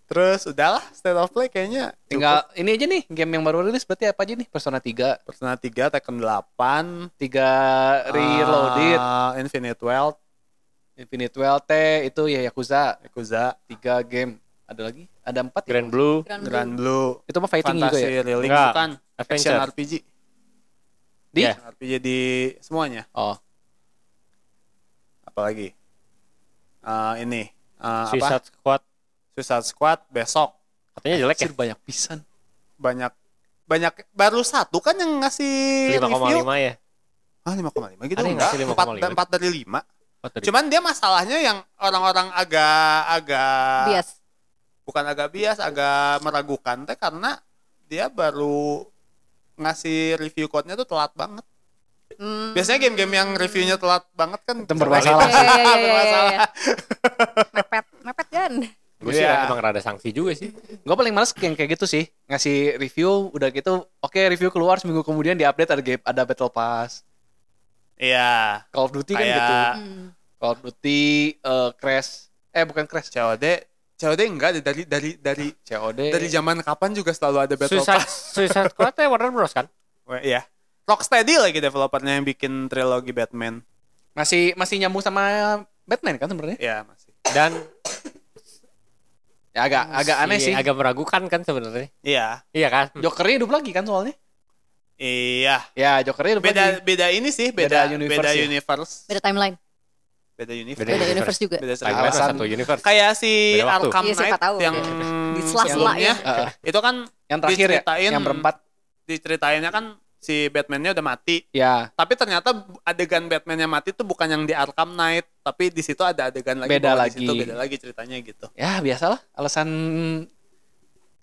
Speaker 2: Terus udahlah State of Play kayaknya
Speaker 1: Tinggal ini aja nih, game yang baru rilis berarti apa aja nih? Persona 3,
Speaker 2: Persona 3, Tekken 8,
Speaker 1: 3 Reloaded,
Speaker 2: Infinite Wealth,
Speaker 1: Infinite Wealth, itu ya Yakuza,
Speaker 2: Yakuza,
Speaker 1: 3 game. Ada lagi? Ada 4 ya?
Speaker 3: Grand Blue,
Speaker 2: Grand Blue,
Speaker 1: Itu mah fighting juga
Speaker 2: Fantasy
Speaker 1: ya?
Speaker 2: Relink
Speaker 3: Enggak,
Speaker 2: bukan Action
Speaker 3: Adventure.
Speaker 2: RPG.
Speaker 1: Di?
Speaker 3: Ya.
Speaker 2: RPG di semuanya.
Speaker 1: Oh,
Speaker 2: Apalagi? Ini apa?
Speaker 3: Suicide Squad.
Speaker 2: Suicide Squad besok.
Speaker 3: Katanya jelek ya.
Speaker 1: anjir, banyak pisan.
Speaker 2: Banyak baru satu kan yang ngasih
Speaker 3: 5,5
Speaker 2: review.
Speaker 3: ya.
Speaker 2: 5,5 gitu
Speaker 3: Ada yang
Speaker 2: enggak?
Speaker 3: ngasih 5,5.
Speaker 2: 4 dari 5.
Speaker 3: Oh, tadi.
Speaker 2: Cuman dia masalahnya yang orang-orang agak
Speaker 4: Bias.
Speaker 2: bukan agak bias, agak meragukan teh karena dia baru ngasih review code-nya tuh telat banget. Biasanya game-game yang reviewnya telat banget kan
Speaker 1: Itu bermasalah.
Speaker 4: Iya.
Speaker 2: bermasalah.
Speaker 4: Mepet kan.
Speaker 3: Gue sih
Speaker 2: Iya.
Speaker 3: emang rada sanksi juga sih.
Speaker 1: Gue paling males yang kayak gitu sih, ngasih review udah gitu, oke review keluar seminggu kemudian diupdate ada game, ada Battle Pass.
Speaker 2: Iya,
Speaker 1: Call of Duty kan
Speaker 2: Kayak-
Speaker 1: gitu. Call of Duty, Crash, bukan Crash,
Speaker 2: COD enggak dari
Speaker 1: COD.
Speaker 2: dari zaman kapan juga selalu ada Battle Pass.
Speaker 3: Suicide Squad Warner Bros kan?
Speaker 2: Iya. Rocksteady lagi developernya yang bikin trilogi Batman.
Speaker 1: masih nyambung sama Batman kan sebenarnya.
Speaker 2: Iya, masih.
Speaker 3: Dan
Speaker 1: Ya agak aneh sih.
Speaker 3: agak meragukan kan sebenarnya.
Speaker 2: Iya.
Speaker 3: Iya kan?
Speaker 1: Jokernya hidup lagi kan soalnya.
Speaker 2: Iya.
Speaker 1: Ya Jokernya hidup lagi.
Speaker 2: Beda ini sih, beda
Speaker 1: Beda universe ya?
Speaker 2: universe.
Speaker 4: Beda timeline.
Speaker 2: Beda universe.
Speaker 3: Beda
Speaker 4: Beda universe juga.
Speaker 2: Beda
Speaker 3: Timeline
Speaker 1: Alasan-
Speaker 3: satu universe.
Speaker 2: Kayak si
Speaker 3: Beda waktu.
Speaker 2: Arkham
Speaker 4: Iya, siapa
Speaker 2: Knight
Speaker 4: tahu.
Speaker 2: yang
Speaker 4: Di sela-sela
Speaker 2: sebelumnya
Speaker 1: ya.
Speaker 2: itu kan
Speaker 1: Yang terakhir ya,
Speaker 2: diceritain-
Speaker 1: yang berempat.
Speaker 2: diceritainnya kan si Batman-nya udah mati.
Speaker 1: Ya
Speaker 2: Tapi ternyata adegan Batman-nya mati itu bukan yang di Arkham Knight, tapi di situ ada adegan lagi
Speaker 1: Beda
Speaker 2: bahwa di
Speaker 1: lagi.
Speaker 2: situ beda lagi ceritanya gitu.
Speaker 1: ya biasalah alasan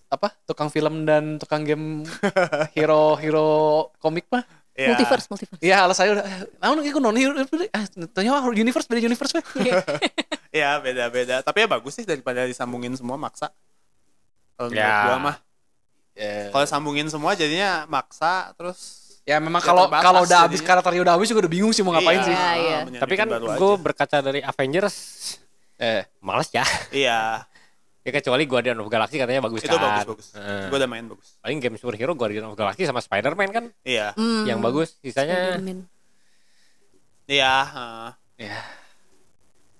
Speaker 1: apa tukang film dan tukang game hero komik mah.
Speaker 2: Iya.
Speaker 4: Multiverse.
Speaker 1: Iya alasannya udah naon iku non hero tanya universe beda universe weh.
Speaker 2: Iya, beda-beda. Tapi ya bagus sih daripada disambungin semua maksa. Kalau menurut
Speaker 3: Ya.
Speaker 2: gua mah.
Speaker 1: Ya.
Speaker 2: Kalau sambungin semua jadinya maksa terus
Speaker 1: Ya memang
Speaker 2: Ya,
Speaker 1: kalau
Speaker 2: terbatas
Speaker 1: kalau udah habis
Speaker 2: jadinya.
Speaker 1: karakternya udah habis juga udah bingung sih mau ngapain
Speaker 2: Iya,
Speaker 1: sih.
Speaker 4: Iya.
Speaker 2: menyanyikan
Speaker 3: Tapi kan
Speaker 2: baru
Speaker 3: gue
Speaker 2: aja.
Speaker 3: berkaca dari Avengers males ya.
Speaker 2: Iya,
Speaker 3: Ya kecuali Guardian of Galaxy katanya bagus
Speaker 2: itu
Speaker 3: kan.
Speaker 2: bagus.
Speaker 3: Heeh.
Speaker 2: Gua udah main bagus.
Speaker 3: Paling game superhero Guardian of Galaxy sama Spider-Man kan
Speaker 2: Iya.
Speaker 3: yang bagus. Sisanya
Speaker 4: Spider-Man.
Speaker 2: Iya,
Speaker 1: Ya.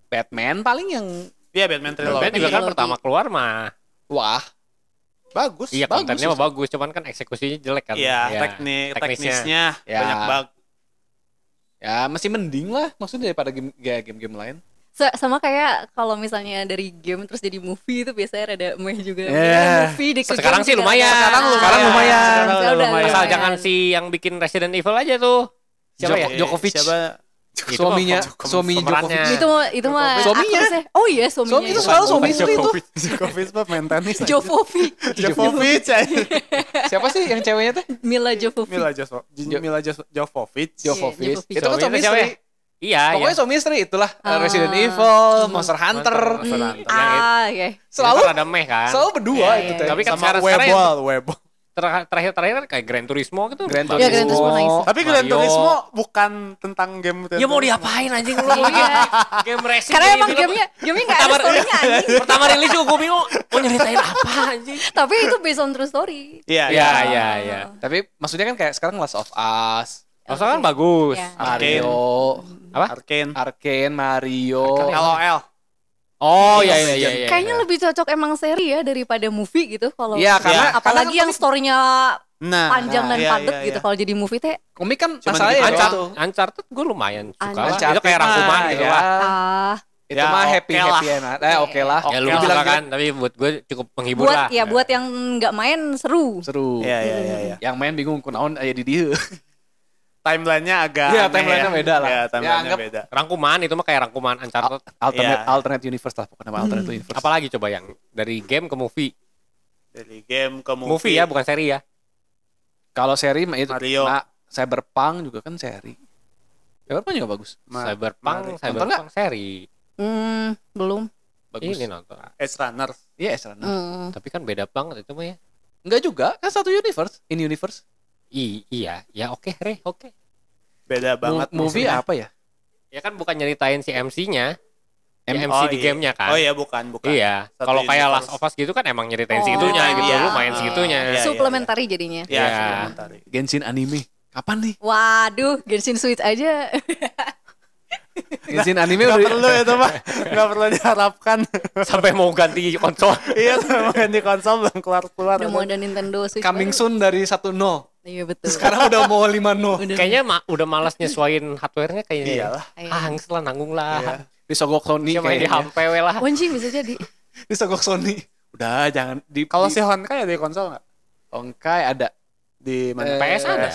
Speaker 1: Batman paling yang
Speaker 2: iya Batman Trilogy.
Speaker 3: Batman juga kan
Speaker 4: Trilogy.
Speaker 3: pertama keluar mah.
Speaker 1: wah
Speaker 2: bagus.
Speaker 3: Iya
Speaker 1: bagus
Speaker 3: kontennya mah bagus, cuman kan eksekusinya jelek kan.
Speaker 2: Iya,
Speaker 3: Ya,
Speaker 2: teknisnya
Speaker 1: Ya.
Speaker 2: banyak bug.
Speaker 1: ya masih mending lah maksudnya daripada game-game lain.
Speaker 4: Sama kayak kalau misalnya dari game terus jadi movie itu biasanya rada meh juga.
Speaker 1: Yeah.
Speaker 4: Movie di
Speaker 3: Sekarang sih lumayan.
Speaker 1: Sekarang lumayan.
Speaker 2: Sekarang lumayan.
Speaker 3: Asal jangan si yang bikin Resident Evil aja tuh. Siapa ya?
Speaker 1: Djokovic.
Speaker 2: Siapa?
Speaker 3: Itu
Speaker 1: Suaminya
Speaker 3: pemerannya.
Speaker 1: Djokovic.
Speaker 4: Itu mah
Speaker 1: Suaminya.
Speaker 4: aktrisnya. Oh iya, suaminya.
Speaker 1: Suami itu selalu suami itu.
Speaker 2: Djokovic mah main tenis.
Speaker 4: Jovovic.
Speaker 2: Jovovic.
Speaker 1: Siapa sih yang ceweknya teh?
Speaker 4: Mila Jovovic.
Speaker 2: Mila Jovovic.
Speaker 1: Jovovic.
Speaker 4: Jovovic.
Speaker 1: Itu kan suami
Speaker 3: Siapa ya?
Speaker 1: istri.
Speaker 3: Iya,
Speaker 1: Pokoknya
Speaker 3: iya.
Speaker 1: suami istri itulah Resident Evil, Monster Hunter.
Speaker 3: Monster Hunter.
Speaker 4: Iya.
Speaker 1: Selalu
Speaker 3: Itu kan ada meh kan.
Speaker 1: selalu berdua
Speaker 4: Iya,
Speaker 1: itu
Speaker 4: iya.
Speaker 1: teh.
Speaker 3: Tapi kan
Speaker 2: Sama
Speaker 3: sekarang
Speaker 2: Webol.
Speaker 3: terakhir kan kayak Gran Turismo gitu.
Speaker 1: Gran
Speaker 4: Iya, Gran Turismo nice.
Speaker 2: Tapi Gran
Speaker 3: Mario.
Speaker 2: Turismo bukan tentang game.
Speaker 3: Ya mau diapain anjing lu?
Speaker 4: Iya.
Speaker 3: Game racing.
Speaker 4: Karena
Speaker 3: jadi
Speaker 4: emang
Speaker 3: film.
Speaker 4: gamenya nggak ada story-nya anjing.
Speaker 3: Pertama rilis juga gue bingung mau nyeritain apa anjing.
Speaker 4: Tapi itu based on true story.
Speaker 2: Iya,
Speaker 3: Iya.
Speaker 1: Tapi maksudnya kan kayak sekarang Last of Us,
Speaker 3: Maksudnya kan bagus.
Speaker 4: Iya.
Speaker 1: Mario,
Speaker 2: Arkane,
Speaker 1: Mario.
Speaker 2: LOL.
Speaker 3: Oh iya.
Speaker 4: Kayaknya lebih cocok emang seri ya daripada movie gitu kalau.
Speaker 1: Iya, karena
Speaker 4: apalagi yang story-nya panjang dan
Speaker 2: iya,
Speaker 4: padat
Speaker 2: iya,
Speaker 4: gitu.
Speaker 2: iya.
Speaker 4: Kalau jadi movie teh
Speaker 1: Komik kan
Speaker 2: Cuman
Speaker 1: masalahnya
Speaker 2: gitu.
Speaker 1: ya itu.
Speaker 3: Uncharted gue lumayan suka lah.
Speaker 1: Uncharted
Speaker 3: Itu kayak rangkuman
Speaker 1: mah,
Speaker 3: gitu
Speaker 1: ya.
Speaker 3: lah.
Speaker 1: Itu
Speaker 2: Ya,
Speaker 1: mah
Speaker 2: oke
Speaker 1: happy
Speaker 2: lah.
Speaker 1: enak. Oke lah.
Speaker 3: Ya lu
Speaker 2: Oke
Speaker 3: suka
Speaker 1: lah.
Speaker 3: kan, tapi buat gue cukup menghibur
Speaker 4: buat
Speaker 3: lah.
Speaker 4: ya buat yang nggak main seru.
Speaker 1: Seru.
Speaker 2: Iya.
Speaker 1: Yang main bingung kunaon aya di dieu.
Speaker 2: Timelinenya agak
Speaker 1: Iya,
Speaker 2: aneh
Speaker 1: timelinenya
Speaker 2: ya.
Speaker 1: beda lah.
Speaker 2: Iya,
Speaker 1: Ya,
Speaker 2: timelinenya
Speaker 1: anggap-
Speaker 2: beda.
Speaker 3: Rangkuman itu mah kayak rangkuman Uncharted.
Speaker 1: Alternate universe lah pokoknya alternate universe.
Speaker 3: Apalagi coba yang dari game ke movie.
Speaker 2: Dari game ke
Speaker 3: Movie ya, bukan seri ya.
Speaker 1: Kalau seri mah itu
Speaker 2: Mario.
Speaker 1: Cyberpunk juga kan seri. Cyberpunk juga bagus.
Speaker 3: Cyberpunk seri.
Speaker 4: Belum.
Speaker 1: Bagus.
Speaker 3: Ini nonton.
Speaker 2: Edge Runner.
Speaker 1: Iya, Esrana.
Speaker 3: Tapi kan beda banget itu mah ya.
Speaker 1: Enggak juga, kan satu universe, in universe.
Speaker 3: Iya, ya oke, oke.
Speaker 2: Beda banget.
Speaker 1: Movie
Speaker 2: maksudnya.
Speaker 1: apa ya?
Speaker 3: Ya kan bukan nyeritain si MC-nya. Si MC
Speaker 2: Oh,
Speaker 3: di
Speaker 2: iya.
Speaker 3: gamenya kan.
Speaker 2: Oh iya, bukan.
Speaker 3: Iya.
Speaker 2: Satu
Speaker 3: Kalau kayak
Speaker 2: universe.
Speaker 3: Last of Us gitu kan emang nyeritain
Speaker 4: Oh,
Speaker 3: segitunya gitu.
Speaker 2: iya.
Speaker 3: Lu main segitunya.
Speaker 2: Iya,
Speaker 4: Suplementary jadinya.
Speaker 2: Iya,
Speaker 3: Iya.
Speaker 2: supplementary.
Speaker 1: Genshin anime. Kapan nih?
Speaker 4: Waduh, Genshin Switch aja.
Speaker 1: Genshin anime
Speaker 2: Gak
Speaker 1: udah
Speaker 2: perlu itu mah. Gak perlu diharapkan.
Speaker 3: Sampai mau ganti konsol.
Speaker 2: Iya, sama ganti konsol belum keluar-keluar.
Speaker 4: Udah mau ada Nintendo Switch.
Speaker 1: coming
Speaker 4: baru.
Speaker 1: soon dari 1.0.
Speaker 4: Iya betul.
Speaker 1: Sekarang udah mau 5.0.
Speaker 4: Udah.
Speaker 3: Kayaknya udah malas nyesuaiin hardware-nya kayaknya.
Speaker 2: Iyalah.
Speaker 3: Angst lah, nanggung lah.
Speaker 2: Iya.
Speaker 1: Disogok Sony
Speaker 3: Siapa yang di
Speaker 1: kayaknya.
Speaker 3: HP we lah.
Speaker 4: Wanji bisa jadi.
Speaker 1: Disogok Sony. Udah jangan di
Speaker 2: Kalau
Speaker 1: di-
Speaker 2: si Honkai ada di konsol nggak?
Speaker 1: Honkai ada.
Speaker 2: Di mana?
Speaker 3: PS ada.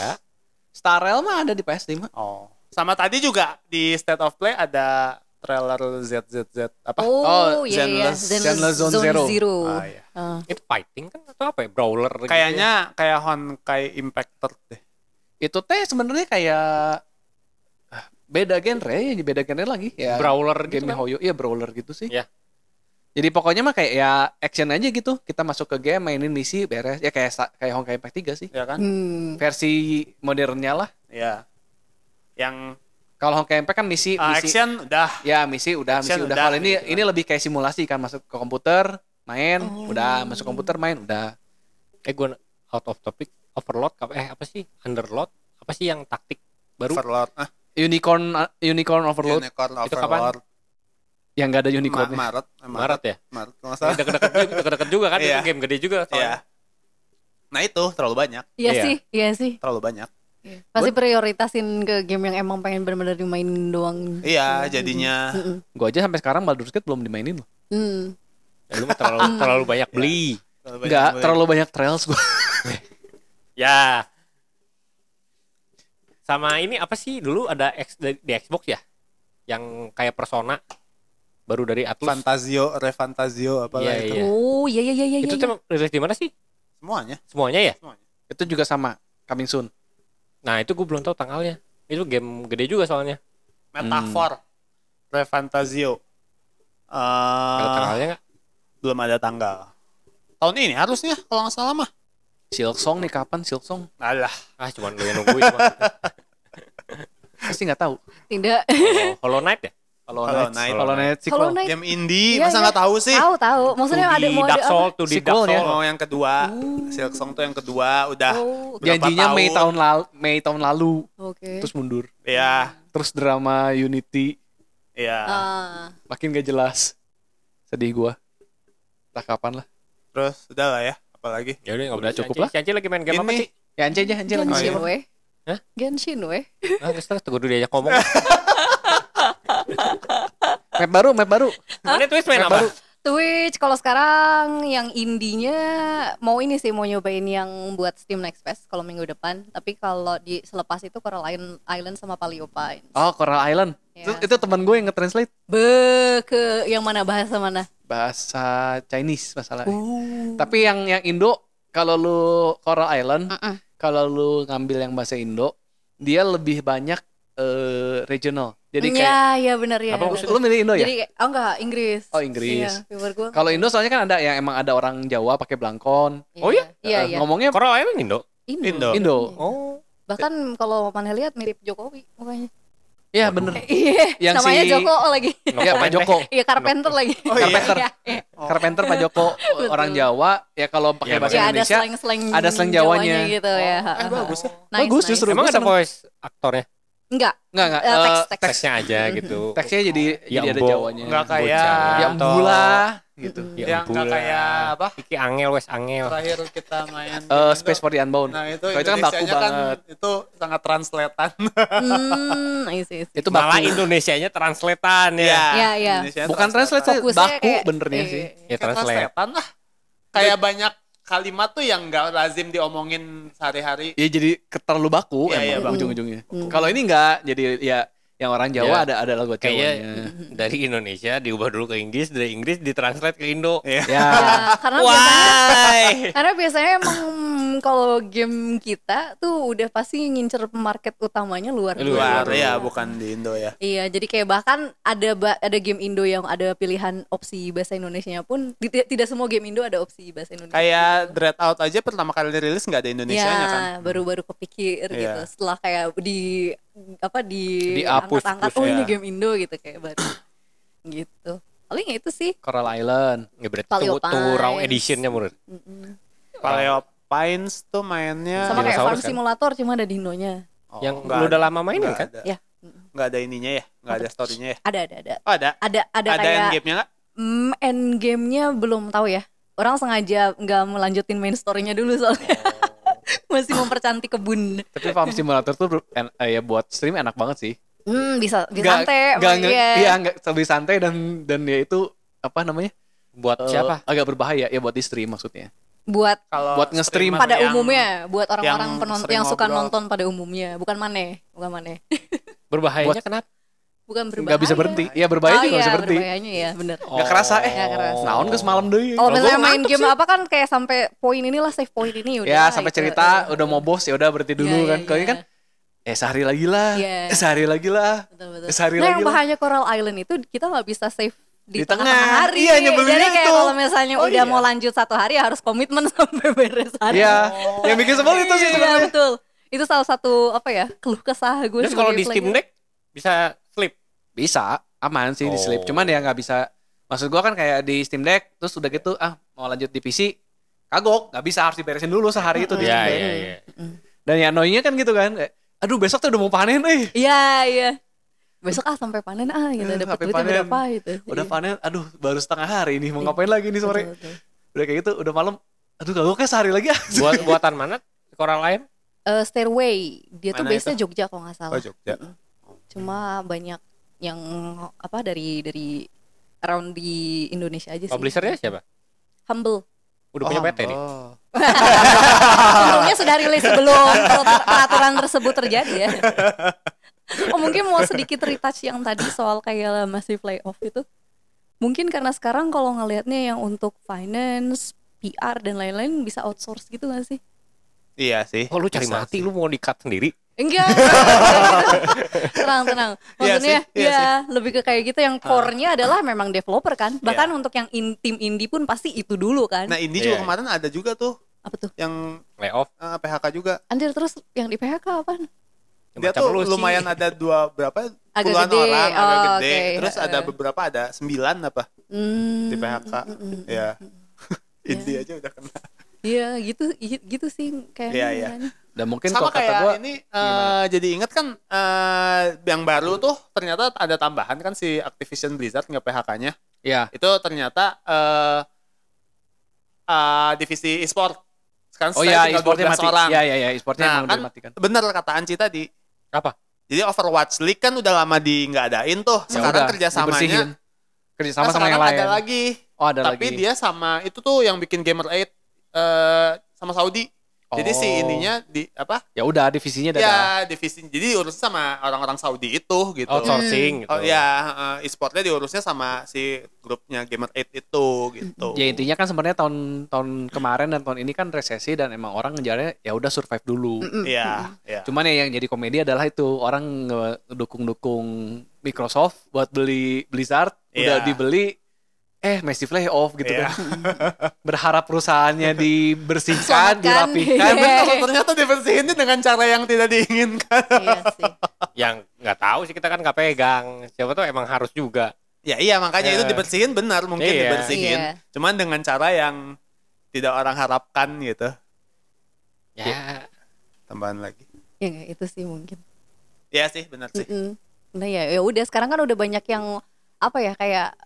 Speaker 1: Starrel mah ada di PS5.
Speaker 2: Oh. Sama tadi juga di State of Play ada trailer ZZZ apa?
Speaker 4: Oh, iya iya.
Speaker 1: Zenless Zone Zero.
Speaker 2: Ah, iya.
Speaker 3: Itu fighting kan atau apa ya? Brawler gitu.
Speaker 2: Kayaknya kayak Honkai Impactor deh.
Speaker 1: Itu teh sebenarnya kayak beda genre ya, beda genre lagi ya.
Speaker 3: Brawler gitu
Speaker 1: Game
Speaker 3: kan?
Speaker 1: Hoyo, iya brawler gitu sih.
Speaker 3: Iya.
Speaker 1: Jadi pokoknya mah kayak ya action aja gitu. Kita masuk ke game, mainin misi, beres. Ya kayak Honkai Impact 3 sih.
Speaker 2: Ya kan?
Speaker 1: Versi modernnya lah.
Speaker 2: Ya. Yang
Speaker 1: Kalau Honkai Impact kan misi
Speaker 2: action udah.
Speaker 1: ya misi udah.
Speaker 2: Action udah,
Speaker 1: Kalau ini
Speaker 2: gitu kan.
Speaker 1: ini lebih kayak simulasi kan, masuk ke komputer, main, udah masuk komputer main, udah.
Speaker 3: Gue out of topic. Overload apa sih? Underload? Apa sih yang taktik baru?
Speaker 2: Overlord.
Speaker 1: Unicorn Overload
Speaker 2: Unicorn
Speaker 3: Itu kapan?
Speaker 2: Overlord.
Speaker 1: yang gak ada unicornnya.
Speaker 3: Maret ya?
Speaker 2: Maret kalau nggak salah.
Speaker 3: Deket-deket juga kan?
Speaker 2: Iya.
Speaker 3: Itu game gede juga.
Speaker 2: Iya.
Speaker 3: soalnya.
Speaker 2: Nah itu terlalu banyak.
Speaker 4: Iya
Speaker 3: Iya.
Speaker 4: sih, iya sih.
Speaker 2: Terlalu banyak.
Speaker 4: Pasti prioritasin ke game yang emang pengen bener-bener dimainin doang.
Speaker 2: Iya, jadinya
Speaker 1: Gua aja sampai sekarang Baldur's Gate belum dimainin loh.
Speaker 3: Ya, lu mah terlalu banyak beli.
Speaker 1: Enggak, terlalu banyak trials gua.
Speaker 3: Ya. Sama ini apa sih dulu ada di Xbox ya? Yang kayak Persona baru dari Atlus.
Speaker 2: Refantasio apalah
Speaker 3: Iya,
Speaker 2: itu.
Speaker 3: iya.
Speaker 4: Oh, iya iya iya iya.
Speaker 3: Itu
Speaker 4: iya.
Speaker 3: tuh rilis di mana sih?
Speaker 2: Semuanya.
Speaker 3: Semuanya ya?
Speaker 1: Itu juga sama, coming soon.
Speaker 3: Nah, itu gue belum tahu tanggalnya. Itu game gede juga soalnya.
Speaker 2: Metafor. Refantasio.
Speaker 3: Ada tanggalnya nggak?
Speaker 2: Belum ada tanggal. Tahun ini harusnya kalau nggak salah mah.
Speaker 1: Silksong nih kapan Silksong?
Speaker 2: Alah.
Speaker 3: Ah, cuman lu yang nungguin.
Speaker 1: Pasti nggak tahu.
Speaker 4: Tidak.
Speaker 3: Hollow Knight ya?
Speaker 2: Hollow Knight.
Speaker 1: Hollow Knight sequel.
Speaker 4: Hollow Knight.
Speaker 2: Game indie,
Speaker 4: Iya,
Speaker 2: masa
Speaker 4: iya.
Speaker 2: nggak tahu sih?
Speaker 4: Tahu. Maksudnya ada mau ada
Speaker 3: Dark
Speaker 4: apa?
Speaker 3: Soul, di Dark
Speaker 1: Sequelnya.
Speaker 3: Soul.
Speaker 2: Oh, yang kedua. Silksong tuh yang kedua udah
Speaker 4: Oh,
Speaker 2: berapa
Speaker 1: Janjinya
Speaker 2: tahun.
Speaker 1: Mei tahun lalu,
Speaker 4: oke.
Speaker 1: terus mundur.
Speaker 2: Iya,
Speaker 1: Terus drama Unity
Speaker 2: iya.
Speaker 1: makin gak jelas. Sedih gua. Entah kapan lah.
Speaker 2: Terus udah lah ya, apalagi.
Speaker 3: Ya udah nggak
Speaker 1: Udah
Speaker 3: boleh
Speaker 1: cukup
Speaker 3: cukup lah. Cianci lagi main game apa
Speaker 2: Ini.
Speaker 3: sih?
Speaker 1: Ya Ance aja lagi.
Speaker 4: Genshin
Speaker 2: iya.
Speaker 4: weh.
Speaker 3: Hah?
Speaker 4: Genshin weh.
Speaker 3: Ah, terus tunggu dulu diajak ngomong.
Speaker 1: Map baru.
Speaker 3: Mana Twitch main
Speaker 1: Map
Speaker 3: apa?
Speaker 1: baru.
Speaker 4: Twitch kalau sekarang yang indinya mau ini sih, mau nyobain yang buat Steam Next Fest kalau minggu depan. Tapi kalau di selepas itu Coral Island sama Paleo Pines.
Speaker 1: Oh, Coral Island.
Speaker 4: Iya.
Speaker 1: Itu teman gue yang nge-translate
Speaker 4: Ke yang mana, bahasa mana?
Speaker 1: bahasa Chinese masalahnya. Tapi yang Indo, kalau lu Coral Island, kalau lu ngambil yang bahasa Indo, dia lebih banyak regional. Jadi kayak
Speaker 4: Iya benar ya.
Speaker 1: apa
Speaker 4: benar.
Speaker 1: lu milih Indo ya?
Speaker 4: Jadi kayak, enggak, Inggris.
Speaker 1: Oh, Inggris.
Speaker 4: Iya, viewer gua.
Speaker 1: Kalau Indo soalnya kan ada yang emang ada orang Jawa pakai belangkon.
Speaker 3: Oh iya?
Speaker 4: Iya, iya.
Speaker 1: Ngomongnya
Speaker 3: Coral Island Indo.
Speaker 2: Indo.
Speaker 1: Indo.
Speaker 3: Oh.
Speaker 4: Bahkan kalau mana lihat mirip Jokowi mukanya.
Speaker 1: Iya bener.
Speaker 4: Iya,
Speaker 1: Yang
Speaker 4: namanya
Speaker 1: si-
Speaker 4: Joko lagi.
Speaker 1: Iya Pak Joko.
Speaker 4: Iya, Carpenter lagi.
Speaker 2: Oh, iya?
Speaker 1: Carpenter.
Speaker 4: Iya, iya.
Speaker 1: Carpenter Pak Joko orang Jawa ya kalau pakai
Speaker 3: Iya,
Speaker 1: bahasa
Speaker 4: Ya, ada
Speaker 1: Indonesia
Speaker 4: slang-slang
Speaker 1: ada slang Jawanya.
Speaker 4: gitu ya.
Speaker 2: Bagus ya.
Speaker 4: Nice,
Speaker 1: Bagus
Speaker 4: nice.
Speaker 1: justru.
Speaker 3: Emang
Speaker 1: Gua
Speaker 3: ada
Speaker 1: seneng.
Speaker 3: voice aktornya?
Speaker 4: Enggak.
Speaker 1: Enggak.
Speaker 4: Teks.
Speaker 3: Teksnya aja gitu.
Speaker 1: Teksnya jadi
Speaker 3: Ya
Speaker 1: ada
Speaker 3: ampun.
Speaker 1: Jawanya.
Speaker 2: Nggak kayak
Speaker 3: Bocah.
Speaker 1: yang
Speaker 2: atau
Speaker 1: bula gitu.
Speaker 3: Ya
Speaker 2: yang nggak
Speaker 3: ampun.
Speaker 2: kayak apa?
Speaker 3: Iki angel wes angel.
Speaker 2: Terakhir kita main
Speaker 1: Space for the Unbound.
Speaker 2: Nah itu
Speaker 1: Kalau itu kan baku
Speaker 2: Indonesianya kan
Speaker 1: banget.
Speaker 2: itu sangat translatean.
Speaker 4: Isi.
Speaker 1: Itu
Speaker 3: Malah
Speaker 1: baku.
Speaker 3: Indonesianya translatean ya.
Speaker 4: Iya, iya.
Speaker 2: Indonesianya
Speaker 1: Bukan translate sih,
Speaker 4: Fokusnya
Speaker 1: baku
Speaker 4: kayak-
Speaker 1: benernya
Speaker 4: iya,
Speaker 1: sih.
Speaker 4: iya.
Speaker 3: Ya
Speaker 2: Kayak
Speaker 3: translate.
Speaker 2: translatean lah. Kayak banyak kalimat tuh yang nggak lazim diomongin sehari-hari.
Speaker 1: Ya jadi terlalu baku
Speaker 2: Iya, iya,
Speaker 1: emang
Speaker 2: baku.
Speaker 1: ujung-ujungnya. Kalau ini enggak, jadi ya yang orang Jawa
Speaker 3: Ya,
Speaker 1: ada lagu
Speaker 3: Kayaknya
Speaker 1: Jawanya.
Speaker 3: dari Indonesia diubah dulu ke Inggris, dari Inggris ditranslate ke Indo.
Speaker 2: Iya.
Speaker 1: Ya.
Speaker 4: Ya,
Speaker 3: Why?
Speaker 4: karena biasanya emang kalau game kita tuh udah pasti ngincer market utamanya luar.
Speaker 2: Luar
Speaker 4: negeri.
Speaker 2: ya, bukan di Indo ya.
Speaker 4: Iya, jadi kayak bahkan ada game Indo yang ada pilihan opsi bahasa Indonesianya pun tidak semua game Indo ada opsi bahasa Indonesia.
Speaker 2: Kayak Dread Out aja pertama kali rilis nggak ada Indonesianya kan.
Speaker 4: baru-baru kepikir
Speaker 2: Iya.
Speaker 4: gitu. Setelah kayak di
Speaker 3: Dihapus,
Speaker 4: angkat-angkat,
Speaker 3: push,
Speaker 4: oh ini
Speaker 2: ya.
Speaker 4: game Indo gitu kayak baru. Gitu. Paling itu sih.
Speaker 1: Coral Island.
Speaker 3: Ya berarti
Speaker 4: Paleo
Speaker 3: tunggu raw
Speaker 4: Pines.
Speaker 3: editionnya menurut.
Speaker 2: Paleo Pines tuh mainnya
Speaker 4: Sama kayak
Speaker 3: Dinosaurus
Speaker 4: Farm
Speaker 3: kan?
Speaker 4: Simulator cuma ada di Indonya.
Speaker 2: Oh,
Speaker 3: Yang
Speaker 2: nggak
Speaker 3: lu
Speaker 2: ada.
Speaker 3: udah lama mainin
Speaker 2: Nggak
Speaker 3: kan?
Speaker 2: ada.
Speaker 4: Ya.
Speaker 2: Nggak ada ininya ya, nggak ada storynya ya.
Speaker 4: Ada.
Speaker 2: Oh ada.
Speaker 4: Ada
Speaker 2: Ada
Speaker 4: kayak
Speaker 2: endgame-nya nggak?
Speaker 4: end game-nya belum tahu ya. Orang sengaja nggak melanjutin main story-nya dulu soalnya. Masih mempercantik kebun.
Speaker 1: Tapi Farm Simulator tuh ya buat stream enak banget sih.
Speaker 4: Bisa
Speaker 1: Nggak-
Speaker 4: santai.
Speaker 1: nggak
Speaker 4: iya.
Speaker 1: iya nggak lebih santai dan ya itu apa namanya?
Speaker 3: Buat siapa?
Speaker 1: Agak berbahaya ya buat di stream maksudnya.
Speaker 4: Buat
Speaker 2: Kalau
Speaker 1: Buat nge-stream
Speaker 2: streamer
Speaker 4: pada
Speaker 2: yang-
Speaker 4: umumnya, buat orang-orang
Speaker 2: yang
Speaker 4: penonton
Speaker 2: sering
Speaker 4: yang suka
Speaker 2: ngobrol.
Speaker 4: nonton pada umumnya, bukan Mane.
Speaker 3: Berbahayanya
Speaker 1: Buat-
Speaker 3: kenapa?
Speaker 4: Bukan berbahaya.
Speaker 1: Nggak bisa berhenti. Iya berbahaya juga nggak bisa berhenti.
Speaker 4: Berbahayanya ya, bener.
Speaker 1: Nggak kerasa
Speaker 4: Nggak kerasa.
Speaker 1: Naon ke semalam deh.
Speaker 4: Kalau
Speaker 3: Kalau
Speaker 4: misalnya
Speaker 3: gua
Speaker 4: main
Speaker 3: ngantuk
Speaker 4: game
Speaker 3: sih.
Speaker 4: apa kan kayak sampai poin inilah, save point ini udah.
Speaker 1: Ya sampai
Speaker 4: gitu.
Speaker 1: cerita udah mau bos ya udah berhenti dulu
Speaker 4: Iya,
Speaker 1: kan.
Speaker 4: iya,
Speaker 1: Kalau ini
Speaker 4: iya.
Speaker 1: kan sehari lagi lah.
Speaker 4: Iya.
Speaker 1: Sehari lagi lah.
Speaker 4: Betul.
Speaker 1: Sehari
Speaker 4: Nah,
Speaker 1: lagi
Speaker 4: yang
Speaker 1: lah.
Speaker 4: bahaya Coral Island itu kita nggak bisa save di
Speaker 1: Di
Speaker 4: tengah
Speaker 1: tengah.
Speaker 4: hari.
Speaker 1: Iya, nyebelinnya
Speaker 4: Jadi kayak
Speaker 1: itu.
Speaker 4: kalau misalnya
Speaker 1: Oh,
Speaker 4: udah
Speaker 1: iya.
Speaker 4: mau lanjut 1 hari harus komitmen sampai beres hari.
Speaker 1: Iya. Yang bikin sebel itu sih
Speaker 4: Iya,
Speaker 1: sebenarnya.
Speaker 4: betul. Itu salah satu apa ya, keluh kesah gue.
Speaker 3: Terus kalau
Speaker 4: sebagai
Speaker 3: di Steam
Speaker 4: player.
Speaker 3: Deck bisa slip.
Speaker 1: Bisa, aman sih di sleep.
Speaker 3: Oh.
Speaker 1: Cuman ya nggak bisa. Maksud gua kan kayak di Steam Deck, terus udah gitu mau lanjut di PC, kagok, nggak bisa, harus diberesin dulu sehari itu di
Speaker 3: Iya,
Speaker 1: Steam Deck.
Speaker 3: iya, iya.
Speaker 1: Dan yang annoyingnya kan gitu kan, kayak, aduh besok tuh udah mau panen,
Speaker 4: Iya. Besok sampai panen gitu, dapat
Speaker 1: sampai
Speaker 4: duitnya
Speaker 1: panen.
Speaker 4: berapa gitu.
Speaker 1: Udah
Speaker 4: Iya.
Speaker 1: panen, aduh baru setengah hari nih, mau ngapain lagi nih sore?
Speaker 4: Betul.
Speaker 1: Udah kayak gitu, udah malam, aduh kagoknya sehari lagi ah.
Speaker 3: Buatan mana? Coral Island?
Speaker 4: Stairway, dia tuh
Speaker 2: Mana
Speaker 4: base-nya Jogja kalau nggak salah.
Speaker 2: Oh Jogja.
Speaker 4: Cuma banyak yang apa dari around di Indonesia aja sih.
Speaker 3: Publishernya siapa?
Speaker 4: Humble.
Speaker 3: Udah punya PT nih.
Speaker 4: Untungnya sudah rilis sebelum peraturan tersebut terjadi ya. Oh mungkin mau sedikit retouch yang tadi soal kayak Massive Layoff itu. Mungkin karena sekarang kalau ngelihatnya yang untuk finance, PR dan lain-lain bisa outsource gitu gak sih?
Speaker 2: Iya sih.
Speaker 3: Oh lu cari
Speaker 2: Bisa
Speaker 3: mati,
Speaker 2: sih.
Speaker 3: lu mau di-cut sendiri?
Speaker 4: Enggak. Tenang. Maksudnya
Speaker 2: Iya sih.
Speaker 4: lebih ke kayak gitu yang core-nya adalah memang developer kan. Bahkan untuk yang tim indie pun pasti itu dulu kan.
Speaker 2: Nah ini
Speaker 3: Iya.
Speaker 2: juga kemarin ada juga tuh
Speaker 4: Apa tuh?
Speaker 2: yang
Speaker 3: Layoff?
Speaker 2: PHK juga.
Speaker 4: Anjir, terus yang di PHK apaan?
Speaker 2: Dia
Speaker 3: Macam
Speaker 2: tuh
Speaker 3: lu sih.
Speaker 2: lumayan ada
Speaker 4: Agak
Speaker 2: puluhan
Speaker 4: gede.
Speaker 2: orang, agak
Speaker 4: Oh,
Speaker 2: gede.
Speaker 4: oke.
Speaker 2: Terus ada beberapa, ada 9 apa di PHK. Ya. Indie aja udah kena.
Speaker 4: Iya gitu sih kayak
Speaker 2: Iya, iya.
Speaker 1: Dan mungkin
Speaker 2: Sama
Speaker 1: kalau kata
Speaker 2: kayak
Speaker 1: gua,
Speaker 2: ini
Speaker 1: gimana?
Speaker 2: jadi inget kan yang baru tuh ternyata ada tambahan kan si Activision Blizzard nge PHK-nya.
Speaker 1: ya
Speaker 2: Itu ternyata divisi e-sport. Sekarang
Speaker 1: oh
Speaker 2: saya
Speaker 1: ya
Speaker 2: tinggal
Speaker 1: e-sportnya
Speaker 2: 12
Speaker 1: mati.
Speaker 2: orang.
Speaker 1: Ya e-sportnya
Speaker 2: Nah,
Speaker 1: emang udah
Speaker 2: kan
Speaker 1: dimatikan.
Speaker 2: bener kata Anci tadi.
Speaker 3: Apa?
Speaker 2: Jadi Overwatch League kan udah lama nggak adain tuh.
Speaker 1: Ya
Speaker 2: Sekarang
Speaker 1: udah,
Speaker 2: kerjasamanya
Speaker 1: dibersihin. Kerja sama sama yang
Speaker 2: sekarang
Speaker 1: lain.
Speaker 2: ada lagi.
Speaker 1: Oh, ada
Speaker 2: Tapi
Speaker 1: lagi.
Speaker 2: dia sama itu tuh yang bikin Gamer8 sama Saudi. Jadi si
Speaker 1: Oh.
Speaker 2: ininya di apa?
Speaker 1: Ya udah divisinya ada.
Speaker 2: Ya divisi. Jadi diurusnya sama orang-orang Saudi itu gitu.
Speaker 3: Outsourcing gitu.
Speaker 2: Oh ya, e-sportnya diurusnya sama si grupnya Gamer8 itu gitu.
Speaker 1: Ya intinya kan sebenarnya tahun kemarin dan tahun ini kan resesi dan emang orang ngejarnya ya udah survive dulu.
Speaker 2: Iya, iya.
Speaker 1: Cuman ya yang jadi komedi adalah itu orang ngedukung Microsoft buat beli Blizzard, udah
Speaker 2: Iya.
Speaker 1: dibeli massive layoff gitu
Speaker 2: Iya.
Speaker 1: kan. Berharap perusahaannya dibersihkan,
Speaker 4: Selamatkan.
Speaker 1: dirapikan.
Speaker 2: Betul, ternyata dibersihinnya dengan cara yang tidak diinginkan.
Speaker 4: Iya sih.
Speaker 3: Yang nggak tahu sih, kita kan nggak pegang. Siapa tuh emang harus juga.
Speaker 2: Ya iya, makanya itu dibersihin benar, mungkin
Speaker 3: Iya.
Speaker 2: dibersihin.
Speaker 4: Iya.
Speaker 2: Cuman dengan cara yang tidak orang harapkan gitu.
Speaker 3: Ya,
Speaker 2: Tambahan lagi.
Speaker 4: Ya nggak, itu sih mungkin.
Speaker 2: Iya sih, benar sih.
Speaker 4: Nah ya udah sekarang kan udah banyak yang apa ya kayak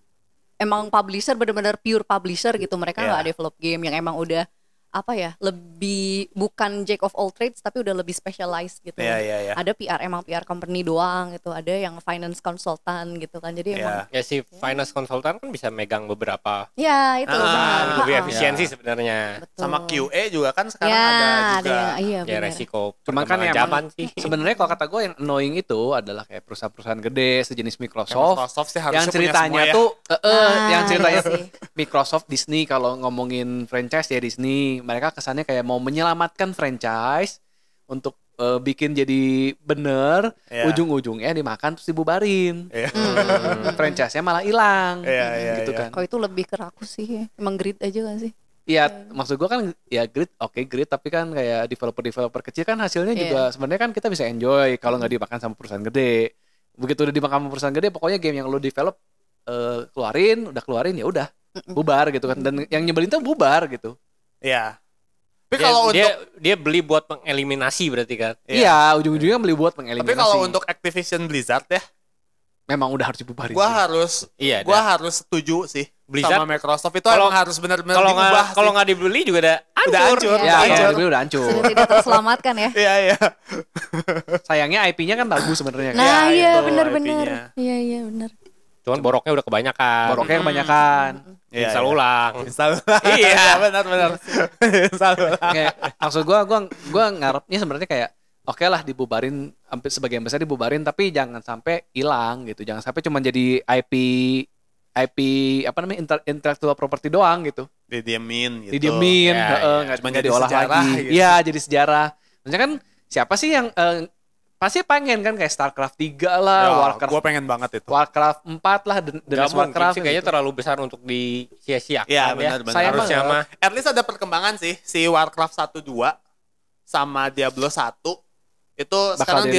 Speaker 4: emang publisher benar-benar pure publisher gitu, mereka nggak
Speaker 2: Iya.
Speaker 4: develop game yang emang udah apa ya lebih bukan jack of all trades tapi udah lebih specialized gitu.
Speaker 2: Iya, iya, iya.
Speaker 4: Ada emang PR company doang gitu, ada yang finance consultant gitu kan, jadi emang
Speaker 2: Iya.
Speaker 3: ya si finance consultant kan bisa megang beberapa.
Speaker 4: ya itu
Speaker 2: Ah,
Speaker 4: benar.
Speaker 3: Lebih
Speaker 4: Ha-ha.
Speaker 3: efisiensi sebenarnya.
Speaker 4: Betul.
Speaker 2: Sama QA juga kan sekarang
Speaker 4: ya,
Speaker 2: ada
Speaker 4: ada
Speaker 2: juga.
Speaker 4: yang iya
Speaker 3: Ya
Speaker 4: benar.
Speaker 3: resiko
Speaker 1: Cuman kan
Speaker 3: perkembangan
Speaker 1: yang
Speaker 3: zaman sih.
Speaker 1: sebenarnya kalau kata gue yang annoying itu adalah kayak perusahaan-perusahaan gede sejenis
Speaker 2: Ya,
Speaker 1: Microsoft.
Speaker 2: Microsoft sih harusnya
Speaker 1: Yang
Speaker 2: punya
Speaker 1: ceritanya
Speaker 2: semua ya.
Speaker 1: tuh
Speaker 4: Nah,
Speaker 1: yang ceritanya
Speaker 4: iya sih.
Speaker 1: Microsoft Disney kalau ngomongin franchise ya Disney, mereka kesannya kayak mau menyelamatkan franchise untuk bikin jadi bener,
Speaker 2: Iya.
Speaker 1: ujung-ujungnya dimakan terus dibubarin.
Speaker 2: Iya.
Speaker 1: Franchise-nya malah hilang.
Speaker 2: Iya, iya,
Speaker 1: gitu
Speaker 2: iya.
Speaker 1: kan.
Speaker 4: Kalau itu lebih ke rakus sih, emang greed aja kan sih.
Speaker 1: Iya, maksud gua kan ya grid, oke grid, tapi kan kayak developer kecil kan hasilnya
Speaker 4: Iya.
Speaker 1: juga sebenarnya kan kita bisa enjoy kalau nggak dimakan sama perusahaan gede. Begitu udah dimakan sama perusahaan gede, pokoknya game yang lo develop udah keluarin ya udah bubar gitu kan. Dan yang nyebelin tuh bubar gitu.
Speaker 2: Iya. Tapi
Speaker 3: Dia,
Speaker 2: kalau
Speaker 3: dia,
Speaker 2: untuk
Speaker 3: dia beli buat mengeliminasi berarti kan.
Speaker 1: Iya, ujung-ujungnya beli buat mengeliminasi.
Speaker 2: tapi kalau untuk Activision Blizzard ya,
Speaker 1: memang udah harus dibubarin.
Speaker 2: gua
Speaker 1: sih.
Speaker 2: harus
Speaker 3: Iya,
Speaker 2: harus setuju sih
Speaker 3: Blizzard,
Speaker 2: sama Microsoft itu
Speaker 3: kalau-
Speaker 2: emang harus benar-benar
Speaker 3: Kalau
Speaker 2: diubah
Speaker 3: nggak
Speaker 2: sih.
Speaker 3: kalau nggak dibeli juga udah hancur.
Speaker 2: Udah hancur.
Speaker 1: Ya,
Speaker 2: hancur.
Speaker 1: iya, udah hancur.
Speaker 4: Sudah tidak terselamatkan ya.
Speaker 2: Iya, iya.
Speaker 1: Sayangnya IP-nya kan bagus sebenarnya kan.
Speaker 4: Nah,
Speaker 2: Ya,
Speaker 4: iya
Speaker 2: itu
Speaker 4: benar-benar.
Speaker 2: IP-nya.
Speaker 4: Iya, iya benar.
Speaker 3: Cuman boroknya udah kebanyakan.
Speaker 1: Boroknya kebanyakan.
Speaker 2: Iya,
Speaker 3: Install
Speaker 2: iya.
Speaker 3: ulang.
Speaker 2: Install.
Speaker 3: Iya.
Speaker 2: benar-benar. Install ulang.
Speaker 1: Kayak, maksud gua ngarepnya sebenarnya kayak oke lah dibubarin, hampir sebagian besar dibubarin, tapi jangan sampai hilang gitu, jangan sampai cuma jadi IP apa namanya intellectual property doang gitu,
Speaker 2: Didiemin gitu.
Speaker 1: didiemin,
Speaker 3: Ya,
Speaker 1: nggak
Speaker 2: Cuma
Speaker 1: nggak
Speaker 2: jadi
Speaker 1: diolah
Speaker 2: sejarah
Speaker 1: lagi,
Speaker 2: gitu.
Speaker 1: iya jadi sejarah. Maksudnya kan siapa sih yang pasti pengen kan kayak Starcraft 3 lah,
Speaker 2: Ya, gua pengen banget itu.
Speaker 1: Warcraft 4 lah, The
Speaker 3: Gak
Speaker 1: Next
Speaker 3: mungkin
Speaker 1: Warcraft
Speaker 3: sih, kayaknya
Speaker 1: gitu.
Speaker 3: terlalu besar untuk disia-siakan
Speaker 2: Iya,
Speaker 3: ya.
Speaker 2: benar-benar.
Speaker 1: Sayang
Speaker 3: Harusnya
Speaker 1: banget.
Speaker 3: mah
Speaker 2: At least ada perkembangan sih. Si Warcraft 1-2 sama Diablo 1 itu sekarang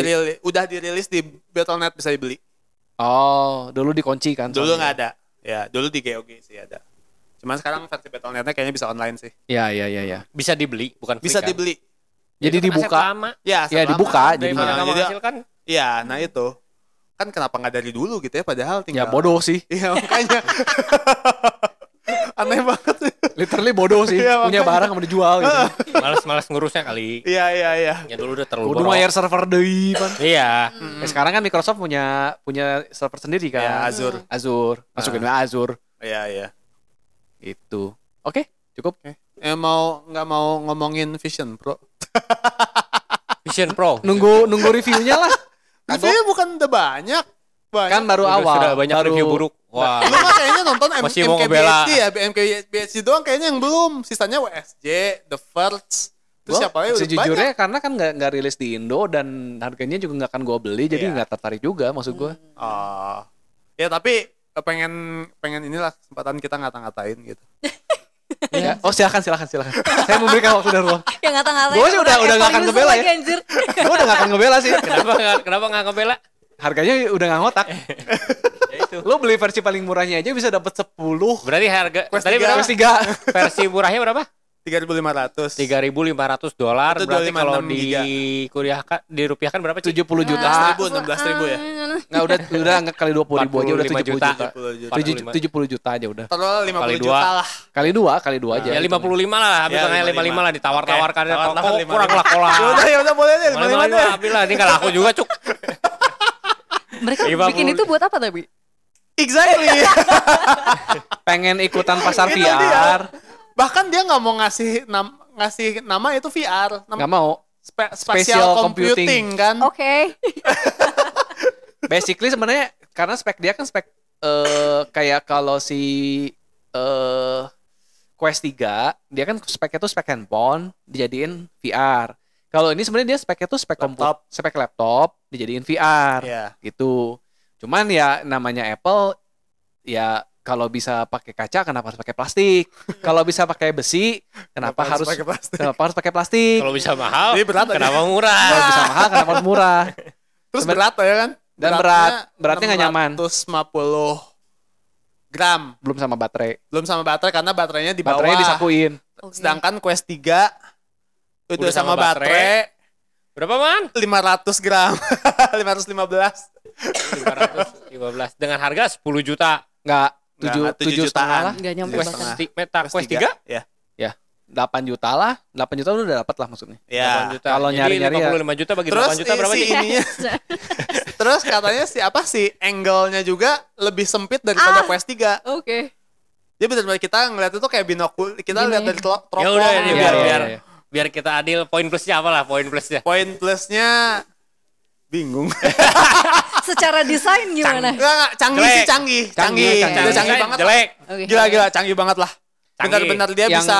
Speaker 2: udah dirilis di Battle.net, bisa dibeli.
Speaker 1: Oh, dulu dikunci kan?
Speaker 2: Dulu
Speaker 1: soalnya.
Speaker 2: nggak ada. Ya, dulu di GOG sih ada. Cuman sekarang versi Battle.net-nya kayaknya bisa online sih.
Speaker 1: Iya.
Speaker 3: bisa dibeli, bukan free
Speaker 2: Bisa
Speaker 3: kan?
Speaker 2: dibeli.
Speaker 1: Jadi
Speaker 3: Itu kan aset
Speaker 1: dibuka.
Speaker 3: lama.
Speaker 2: Ya,
Speaker 1: Ya,
Speaker 2: selama-
Speaker 1: dibuka,
Speaker 3: Dari
Speaker 1: jadinya.
Speaker 3: mana nggak
Speaker 2: Jadi-
Speaker 3: menghasilkan?
Speaker 2: Iya, nah itu. Kan kenapa nggak dari dulu gitu ya, padahal
Speaker 1: Ya
Speaker 2: tinggal.
Speaker 1: bodoh sih.
Speaker 2: Iya, makanya. Aneh banget sih.
Speaker 1: Literally bodoh sih.
Speaker 2: Iya,
Speaker 1: Punya
Speaker 2: makanya.
Speaker 1: barang mau dijual gitu.
Speaker 3: Males ngurusnya kali.
Speaker 2: Iya.
Speaker 3: Ya dulu udah terlalu
Speaker 1: Udah
Speaker 3: borok.
Speaker 1: bayar server deui pan.
Speaker 3: Iya.
Speaker 1: Sekarang kan Microsoft punya server sendiri kan.
Speaker 2: Ya, Azure.
Speaker 1: Azure. Masukin Azure
Speaker 2: Iya.
Speaker 1: itu. Oke, cukup.
Speaker 2: Nggak mau ngomongin Vision Pro.
Speaker 3: Vision Pro.
Speaker 1: Nunggu reviewnya lah.
Speaker 2: Tapi bukan udah banyak.
Speaker 1: Kan baru
Speaker 3: Udah-
Speaker 1: awal.
Speaker 3: Sudah banyak
Speaker 1: baru
Speaker 3: review buruk. Wah.
Speaker 2: Lu mah kayaknya nonton
Speaker 3: Masih mau ngebela.
Speaker 2: MKBHD ya, MKBHD doang kayaknya yang belum. Sisanya WSJ, The Verge, terus
Speaker 1: Gua
Speaker 2: siapa lagi udah
Speaker 1: sejujurnya
Speaker 2: banyak.
Speaker 1: karena kan nggak rilis di Indo dan harganya juga nggak akan gue beli, jadi
Speaker 2: Iya.
Speaker 1: nggak tertarik juga maksud gue.
Speaker 2: Oh. Ya tapi pengen inilah kesempatan kita ngata-ngatain gitu.
Speaker 1: Ya. Oh silakan. Saya memberikan waktu dan ruang.
Speaker 4: Ya ngata-ngatain.
Speaker 1: Gua sih udah nggak akan ngebela ya.
Speaker 4: Anjir.
Speaker 1: Gue udah nggak akan ngebela sih.
Speaker 3: Kenapa nggak ngebela?
Speaker 1: Harganya udah nggak ngotak.
Speaker 3: Ya itu.
Speaker 1: Lo beli versi paling murahnya aja bisa dapat 10.
Speaker 3: Berarti harga
Speaker 2: Quest
Speaker 3: tadi
Speaker 2: 3.
Speaker 3: berapa?
Speaker 1: Quest 3.
Speaker 3: Versi murahnya berapa?
Speaker 2: 3.500.
Speaker 3: $3.500.
Speaker 2: Itu
Speaker 3: Berarti kalau
Speaker 2: 256 giga.
Speaker 3: dirupiahkan berapa? Ci?
Speaker 1: 70 juta.
Speaker 2: 16.000 ya.
Speaker 1: Nggak udah kali 20.000 aja udah
Speaker 3: 45
Speaker 1: 70
Speaker 3: juta.
Speaker 1: juta.
Speaker 2: 70 juta.
Speaker 1: 70 juta aja udah.
Speaker 2: Total 50
Speaker 3: Kali
Speaker 2: juta
Speaker 3: dua.
Speaker 2: lah.
Speaker 1: Kali dua aja.
Speaker 3: Ya 55 lah, habis
Speaker 2: Ya,
Speaker 3: tengahnya 55 lah ditawar-tawarkan.
Speaker 2: Oke, tawar-tawar
Speaker 3: Kok
Speaker 2: 55.
Speaker 3: kurang lah kola.
Speaker 2: Ya udah boleh deh 55 deh.
Speaker 3: Ambil lah, ini kalau aku juga cuk.
Speaker 4: Mereka
Speaker 3: 50.
Speaker 4: bikin itu buat apa tapi?
Speaker 2: Exactly.
Speaker 1: Pengen ikutan pasar
Speaker 2: Itu
Speaker 1: VR.
Speaker 2: dia. Bahkan dia nggak mau ngasih nama itu VR.
Speaker 1: Nggak mau.
Speaker 2: Spatial
Speaker 1: Spatial
Speaker 2: computing kan.
Speaker 4: Oke.
Speaker 1: Basically sebenarnya karena spek dia kan spek kayak kalau si Quest 3 dia kan speknya tuh spek handphone dijadiin VR. Kalau ini sebenarnya dia speknya tuh spek spek laptop dijadiin VR
Speaker 2: Iya.
Speaker 1: gitu. Cuman ya namanya Apple ya kalau bisa pakai kaca kenapa harus pakai plastik? Kalau bisa pakai besi kenapa harus
Speaker 2: pakai plastik?
Speaker 1: kenapa harus pakai plastik?
Speaker 3: Kalau bisa mahal,
Speaker 2: Jadi berat
Speaker 3: kenapa murah?
Speaker 1: Kalau bisa mahal kenapa harus murah?
Speaker 2: Terus berat ya kan?
Speaker 1: Dan beratnya nggak nyaman.
Speaker 2: 650 gram.
Speaker 1: Belum sama baterai.
Speaker 2: Belum sama baterai karena baterainya di bawah.
Speaker 1: Baterainya disakuin.
Speaker 4: Oke.
Speaker 2: Sedangkan Quest 3 udah sama baterai
Speaker 3: Berapa man?
Speaker 2: 500 gram. 515.
Speaker 3: 515 dengan harga 10 juta.
Speaker 1: Nggak,
Speaker 2: Nggak,
Speaker 1: 7 setengah lah.
Speaker 4: Nggak nyampe
Speaker 2: Tujuh
Speaker 4: bahkan.
Speaker 2: setengah.
Speaker 3: Meta Quest 3?
Speaker 2: Ya.
Speaker 1: Ya, 8 juta lah. 8 juta udah dapat lah maksudnya.
Speaker 3: 8
Speaker 2: Ya.
Speaker 3: juta.
Speaker 1: Kalau
Speaker 3: Jadi
Speaker 1: nyari-nyari ya.
Speaker 3: 55 juta bagi
Speaker 2: Terus
Speaker 3: 8 juta berapa
Speaker 2: si
Speaker 3: nih?
Speaker 2: ininya. Terus katanya si angle-nya juga lebih sempit daripada Quest 3.
Speaker 4: Oke.
Speaker 2: Jadi benar-benar kita ngeliat itu kayak binokul. Kita
Speaker 4: Gini.
Speaker 2: lihat dari teropong.
Speaker 3: Ya udah ini
Speaker 1: Iya,
Speaker 3: biar
Speaker 1: iya, iya.
Speaker 3: biar kita adil, poin plusnya apa lah poin plusnya?
Speaker 2: Poin plusnya bingung.
Speaker 4: Secara desain gimana?
Speaker 2: Enggak, canggih
Speaker 3: Jelek.
Speaker 2: sih canggih.
Speaker 1: Canggih.
Speaker 2: Udah canggih banget. lah.
Speaker 3: Jelek.
Speaker 4: Oke.
Speaker 2: Gila, canggih banget lah.
Speaker 3: Canggih.
Speaker 2: Benar-benar dia
Speaker 1: Yang-
Speaker 2: bisa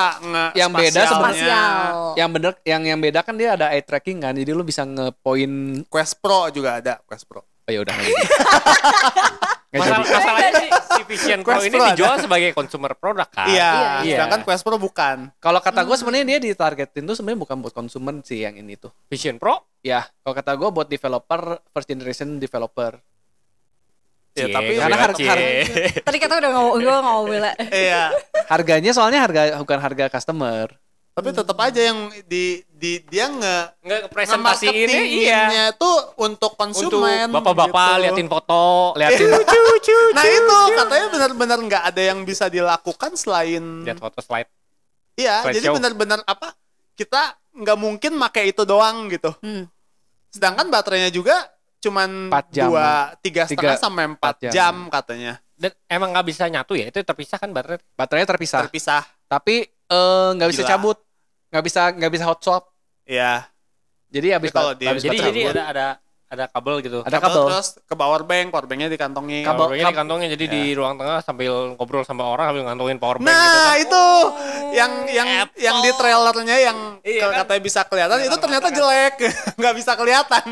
Speaker 1: yang beda
Speaker 2: spasialnya.
Speaker 4: Spasial.
Speaker 1: Yang bener yang beda kan dia ada eye tracking kan. Jadi lu bisa ngepoin.
Speaker 2: Quest Pro juga ada, Quest Pro.
Speaker 1: Oh ya udah. Nggak jadi.
Speaker 3: Masalahnya sih si Vision Pro
Speaker 2: Quest
Speaker 3: ini
Speaker 2: Pro
Speaker 3: dijual sebagai consumer product kan.
Speaker 2: Iya,
Speaker 3: Iya.
Speaker 2: sedangkan Quest Pro bukan.
Speaker 1: Kalau kata gue sebenarnya dia ditargetin tuh sebenarnya bukan buat konsumen sih yang ini tuh.
Speaker 3: Vision Pro
Speaker 1: Ya, kalau kata gue buat developer, first generation developer.
Speaker 2: Ya,
Speaker 3: Cie,
Speaker 2: tapi
Speaker 1: karena
Speaker 4: Tadi kata udah gue nggak mau bela.
Speaker 2: iya,
Speaker 1: Harganya soalnya bukan harga customer.
Speaker 2: tapi tetap aja yang dia
Speaker 3: nggak presentasi ini iya
Speaker 2: nge-marketinginnya tuh untuk
Speaker 3: untuk
Speaker 2: konsumen.
Speaker 3: bapak-bapak
Speaker 2: gitu.
Speaker 3: liatin foto,
Speaker 1: Liatin
Speaker 2: Nah itu katanya benar-benar nggak ada yang bisa dilakukan selain
Speaker 3: lihat foto slide.
Speaker 2: iya, jadi
Speaker 3: slideshow.
Speaker 2: benar-benar apa? Kita nggak mungkin pakai itu doang gitu. Sedangkan baterainya juga cuman
Speaker 1: 4 jam.
Speaker 2: 3,5 sampai 4 jam katanya.
Speaker 3: Dan emang nggak bisa nyatu ya? Itu terpisah kan baterai?
Speaker 1: baterainya terpisah.
Speaker 2: Terpisah.
Speaker 1: Tapi nggak bisa
Speaker 2: Gila.
Speaker 1: cabut, nggak bisa hot swap.
Speaker 2: Iya.
Speaker 1: Jadi habis
Speaker 2: Kalau dia
Speaker 1: habis
Speaker 3: Jadi
Speaker 1: baterai.
Speaker 3: ada kabel gitu.
Speaker 1: Ada kabel.
Speaker 2: Terus ke powerbanknya dikantongin.
Speaker 3: Kabelnya di kantongnya jadi di ruang tengah sambil ngobrol sama orang sambil ngantongin power bank gitu
Speaker 2: Nah
Speaker 3: kan.
Speaker 2: itu yang di trailernya yang
Speaker 3: Iya, kan?
Speaker 2: katanya bisa kelihatan itu ternyata jelek, nggak bisa kelihatan.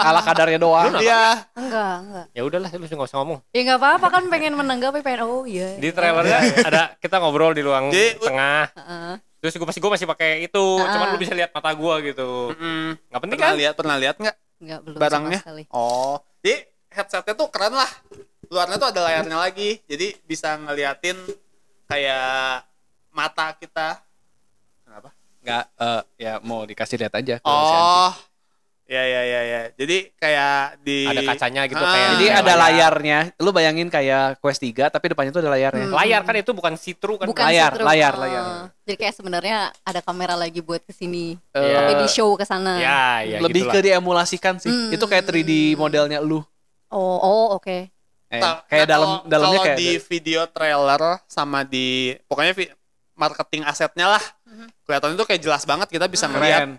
Speaker 1: Ala kadarnya doang.
Speaker 2: Iya.
Speaker 4: Enggak.
Speaker 3: Ya udahlah lu nggak usah ngomong.
Speaker 4: Ya nggak apa-apa kan pengen menanggapi pengen oh iya.
Speaker 3: Di trailernya ada kita ngobrol di ruang
Speaker 2: Jadi,
Speaker 3: tengah.
Speaker 4: Heeh.
Speaker 3: Terus gue masih pakai itu, cuman lu bisa lihat mata gue gitu. Nggak penting kan?
Speaker 2: Pernah lihat nggak
Speaker 4: Enggak belum
Speaker 2: barangnya?
Speaker 4: sama sekali.
Speaker 2: Oh, jadi headsetnya tuh keren lah. Luarnya tuh ada layarnya lagi, jadi bisa ngeliatin kayak mata kita. Kenapa?
Speaker 1: Nggak ya mau dikasih lihat aja. kalau si Anci.
Speaker 2: Oh, ya. Jadi kayak di
Speaker 3: Ada kacanya gitu
Speaker 2: Ah,
Speaker 3: kayak.
Speaker 1: Jadi
Speaker 3: kayak
Speaker 1: ada
Speaker 3: layar.
Speaker 1: layarnya. Lu bayangin kayak Quest 3 tapi depannya tuh ada layarnya.
Speaker 3: Layar kan itu bukan see-through kan?
Speaker 4: Bukan
Speaker 1: Layar,
Speaker 4: see-through.
Speaker 1: layar.
Speaker 4: Jadi kayak sebenarnya ada kamera lagi buat kesini.
Speaker 1: Eh,
Speaker 4: Tapi di show ke sana.
Speaker 3: Ya
Speaker 1: lebih
Speaker 3: gitulah.
Speaker 1: ke diemulasikan sih. Itu kayak 3D modelnya lu.
Speaker 4: Oh, oke.
Speaker 1: Kayak
Speaker 2: Nah,
Speaker 1: dalamnya
Speaker 2: kalau
Speaker 1: kayak
Speaker 2: di video trailer sama di pokoknya marketing asetnya lah. Kelihatan itu kayak jelas banget kita bisa ngeliat.
Speaker 1: keren.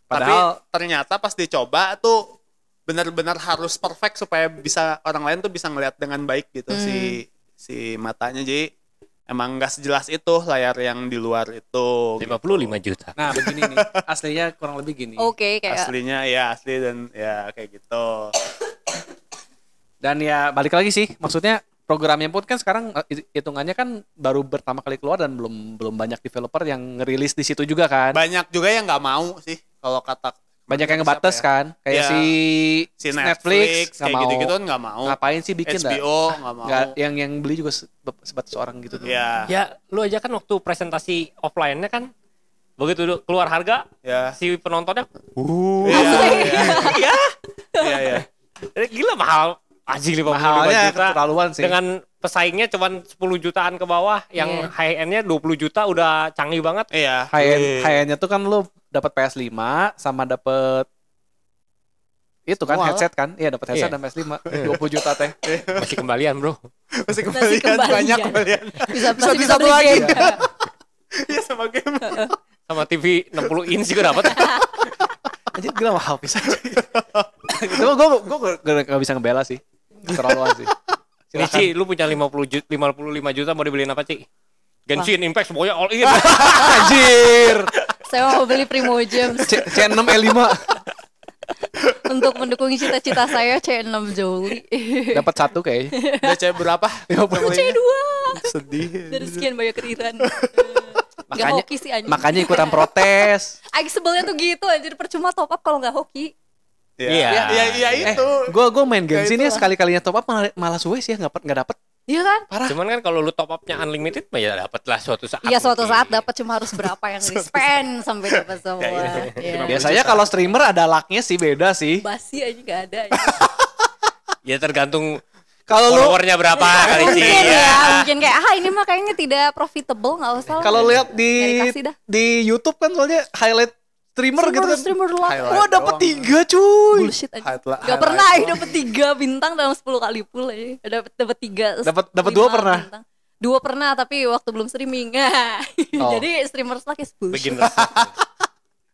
Speaker 1: Padahal
Speaker 2: Tapi ternyata pas dicoba tuh benar-benar harus perfect supaya bisa orang lain tuh bisa ngeliat dengan baik gitu si matanya. Jadi emang nggak sejelas itu layar yang di luar itu.
Speaker 3: 55 juta.
Speaker 1: nah begini nih. Aslinya kurang lebih gini.
Speaker 4: Oke, kayak
Speaker 2: Aslinya ya asli dan ya kayak gitu.
Speaker 1: Dan ya balik lagi sih. Maksudnya programnya pun kan sekarang hitungannya kan baru pertama kali keluar dan belum banyak developer yang ngerilis di situ juga kan.
Speaker 2: Banyak juga yang nggak mau sih kalau kata
Speaker 1: Banyak yang
Speaker 2: siapa
Speaker 1: ngebatas
Speaker 2: ya?
Speaker 1: kan. Kayak
Speaker 2: Ya.
Speaker 1: si
Speaker 2: Netflix
Speaker 1: nggak
Speaker 2: kayak
Speaker 1: mau.
Speaker 2: gitu-gitu kan nggak mau.
Speaker 1: Ngapain sih bikin dah?
Speaker 2: HBO nggak mau.
Speaker 1: Nggak, yang beli juga sebatas orang gitu.
Speaker 2: Ya,
Speaker 3: Ya lu aja kan waktu presentasi offline-nya kan begitu keluar harga
Speaker 2: ya.
Speaker 3: si penontonnya
Speaker 2: Iya. Iya.
Speaker 3: gila mahal anjing 55
Speaker 1: Mahalnya
Speaker 3: juta
Speaker 1: keterlaluan sih.
Speaker 3: dengan pesaingnya cuman 10 jutaan ke bawah yang
Speaker 4: Iya.
Speaker 3: high end-nya 20 juta udah canggih banget.
Speaker 2: Iya.
Speaker 1: High end-nya tuh kan lu dapat PS5 sama dapat Itu kan
Speaker 2: Semua
Speaker 1: headset kan? Iya dapat headset
Speaker 3: Iya.
Speaker 1: dan PS5 20 juta teh.
Speaker 3: Masih kembalian, Bro.
Speaker 2: Masih kembalian banyak kembalian.
Speaker 4: Masih
Speaker 2: Bisa
Speaker 4: beli
Speaker 2: lagi.
Speaker 4: game.
Speaker 2: Iya sama game.
Speaker 3: Sama TV 60 inch juga dapat.
Speaker 1: Anjir gila mahal pisan. Itu mah gue gak bisa ngebela sih. Keterlaluan sih.
Speaker 3: Ini Ci, lu punya 55 juta mau dibeliin apa, Ci? Genshin Impact pokoknya all in.
Speaker 1: Anjir.
Speaker 4: Saya mau beli Primo Gems
Speaker 1: C6 E5
Speaker 4: untuk mendukung cita-cita saya C6 Jolie.
Speaker 1: dapat satu kayaknya.
Speaker 2: Udah cewek berapa?
Speaker 4: C2
Speaker 2: Sedih.
Speaker 4: dari sekian banyak keriran. Gak
Speaker 1: Makanya
Speaker 4: hoki sih anjir.
Speaker 1: makanya ikutan protes.
Speaker 4: Aing sebelnya tuh gitu anjir, percuma top up kalau gak hoki.
Speaker 3: Iya.
Speaker 2: Iya itu.
Speaker 1: Gue main Genshin ya
Speaker 2: itulah.
Speaker 1: sekali-kalinya top up malah suwe sih ya nggak dapet.
Speaker 4: Iya kan?
Speaker 1: Parah.
Speaker 3: Cuman kan kalau lu top upnya unlimited, ya dapet lah suatu saat.
Speaker 4: Iya suatu
Speaker 3: mungkin.
Speaker 4: saat dapat, cuma harus berapa yang di spend sampai dapat semua. Iya.
Speaker 1: Biasanya kalau streamer ada lucknya sih beda sih.
Speaker 4: Basi aja gak ada.
Speaker 3: Ya tergantung
Speaker 1: Kalau lu
Speaker 3: followernya berapa kali Ci.
Speaker 4: Mungkin
Speaker 3: Ya.
Speaker 4: ya, mungkin kayak ini mah kayaknya tidak profitable, nggak usah. lah.
Speaker 1: kalau lihat
Speaker 4: Nggak dikasih dah.
Speaker 1: di YouTube kan soalnya highlight streamer gitu kan.
Speaker 4: Streamer lah.
Speaker 2: Highlight.
Speaker 1: Wah dapat
Speaker 2: doang.
Speaker 1: 3 cuy.
Speaker 4: Bullshit aja.
Speaker 2: Highlight
Speaker 4: Gak pernah
Speaker 2: doang.
Speaker 4: dapat 3 bintang dalam 10 kali full aja. Dapat 3.
Speaker 1: Dapat 2 pernah?
Speaker 4: 2 pernah tapi waktu belum streaming.
Speaker 1: Oh.
Speaker 4: Jadi streamer slack is bullshit.
Speaker 3: Beginner.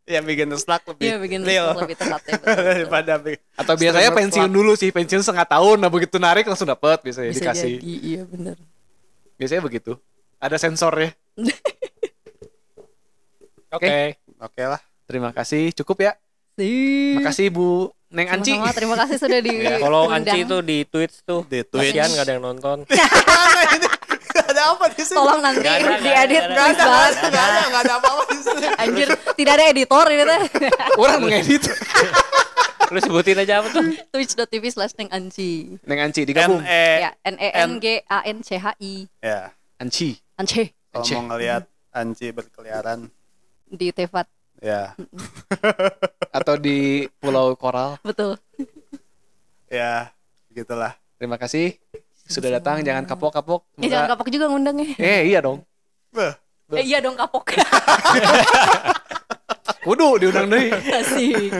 Speaker 2: Yang bikin luck lebih
Speaker 4: Iya bikin
Speaker 2: real
Speaker 4: lebih tepatnya. Betul.
Speaker 2: daripada
Speaker 1: Atau biasanya
Speaker 2: streamer
Speaker 1: pensiun
Speaker 2: slug.
Speaker 1: dulu sih, pensiun setengah tahun. Nah begitu narik langsung dapat biasanya
Speaker 4: Bisa
Speaker 1: dikasih.
Speaker 4: jadi, iya bener.
Speaker 1: Biasanya begitu. Ada sensornya.
Speaker 3: Oke.
Speaker 2: Oke lah.
Speaker 1: Terima kasih. Cukup ya.
Speaker 4: Sih.
Speaker 1: Makasih Bu Neng Anci.
Speaker 4: Sama-sama, terima kasih sudah di
Speaker 3: Ya, follow Anci itu di Twitch tuh.
Speaker 2: Di Twitch.
Speaker 3: Kasihan gak ada yang nonton.
Speaker 2: Gak ada apa di sini.
Speaker 4: Tolong nanti
Speaker 3: Nggak ada, nggak
Speaker 4: diedit
Speaker 3: ada,
Speaker 4: please banget.
Speaker 2: Gak ada apa-apa di sini.
Speaker 4: Anjir, tidak ada editor ini teh.
Speaker 1: Orang mengedit.
Speaker 3: Lu sebutin aja apa tuh?
Speaker 4: Twitch.tv/nenganci.
Speaker 1: Neng Anci digabung.
Speaker 4: Ya, NENGANCHI.
Speaker 2: Ya.
Speaker 1: Anci.
Speaker 4: Anci
Speaker 2: Kalau
Speaker 1: Anci.
Speaker 2: mau ngelihat Anci berkeliaran,
Speaker 4: di Tevat.
Speaker 2: ya,
Speaker 1: Atau di Pulau Koral.
Speaker 4: Betul.
Speaker 2: ya, gitulah.
Speaker 1: Terima kasih. Sudah datang. Jangan kapok-kapok.
Speaker 4: Jangan kapok juga ngundangnya.
Speaker 1: Iya dong.
Speaker 2: Beuh.
Speaker 4: Iya dong kapok.
Speaker 1: Kudu diundang deui.
Speaker 4: Asik.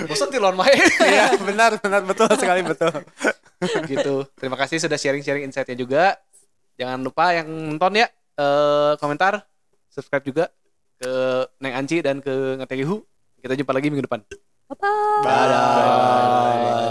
Speaker 1: Bosan tilon mah.
Speaker 2: Iya, benar, betul sekali betul.
Speaker 1: Gitu. Terima kasih sudah sharing-sharing insight-nya juga. Jangan lupa yang nonton ya, komentar, subscribe juga ke Neng Anci dan ke Ngetegihu. Kita jumpa lagi minggu depan.
Speaker 4: Bye-bye.
Speaker 2: Bye.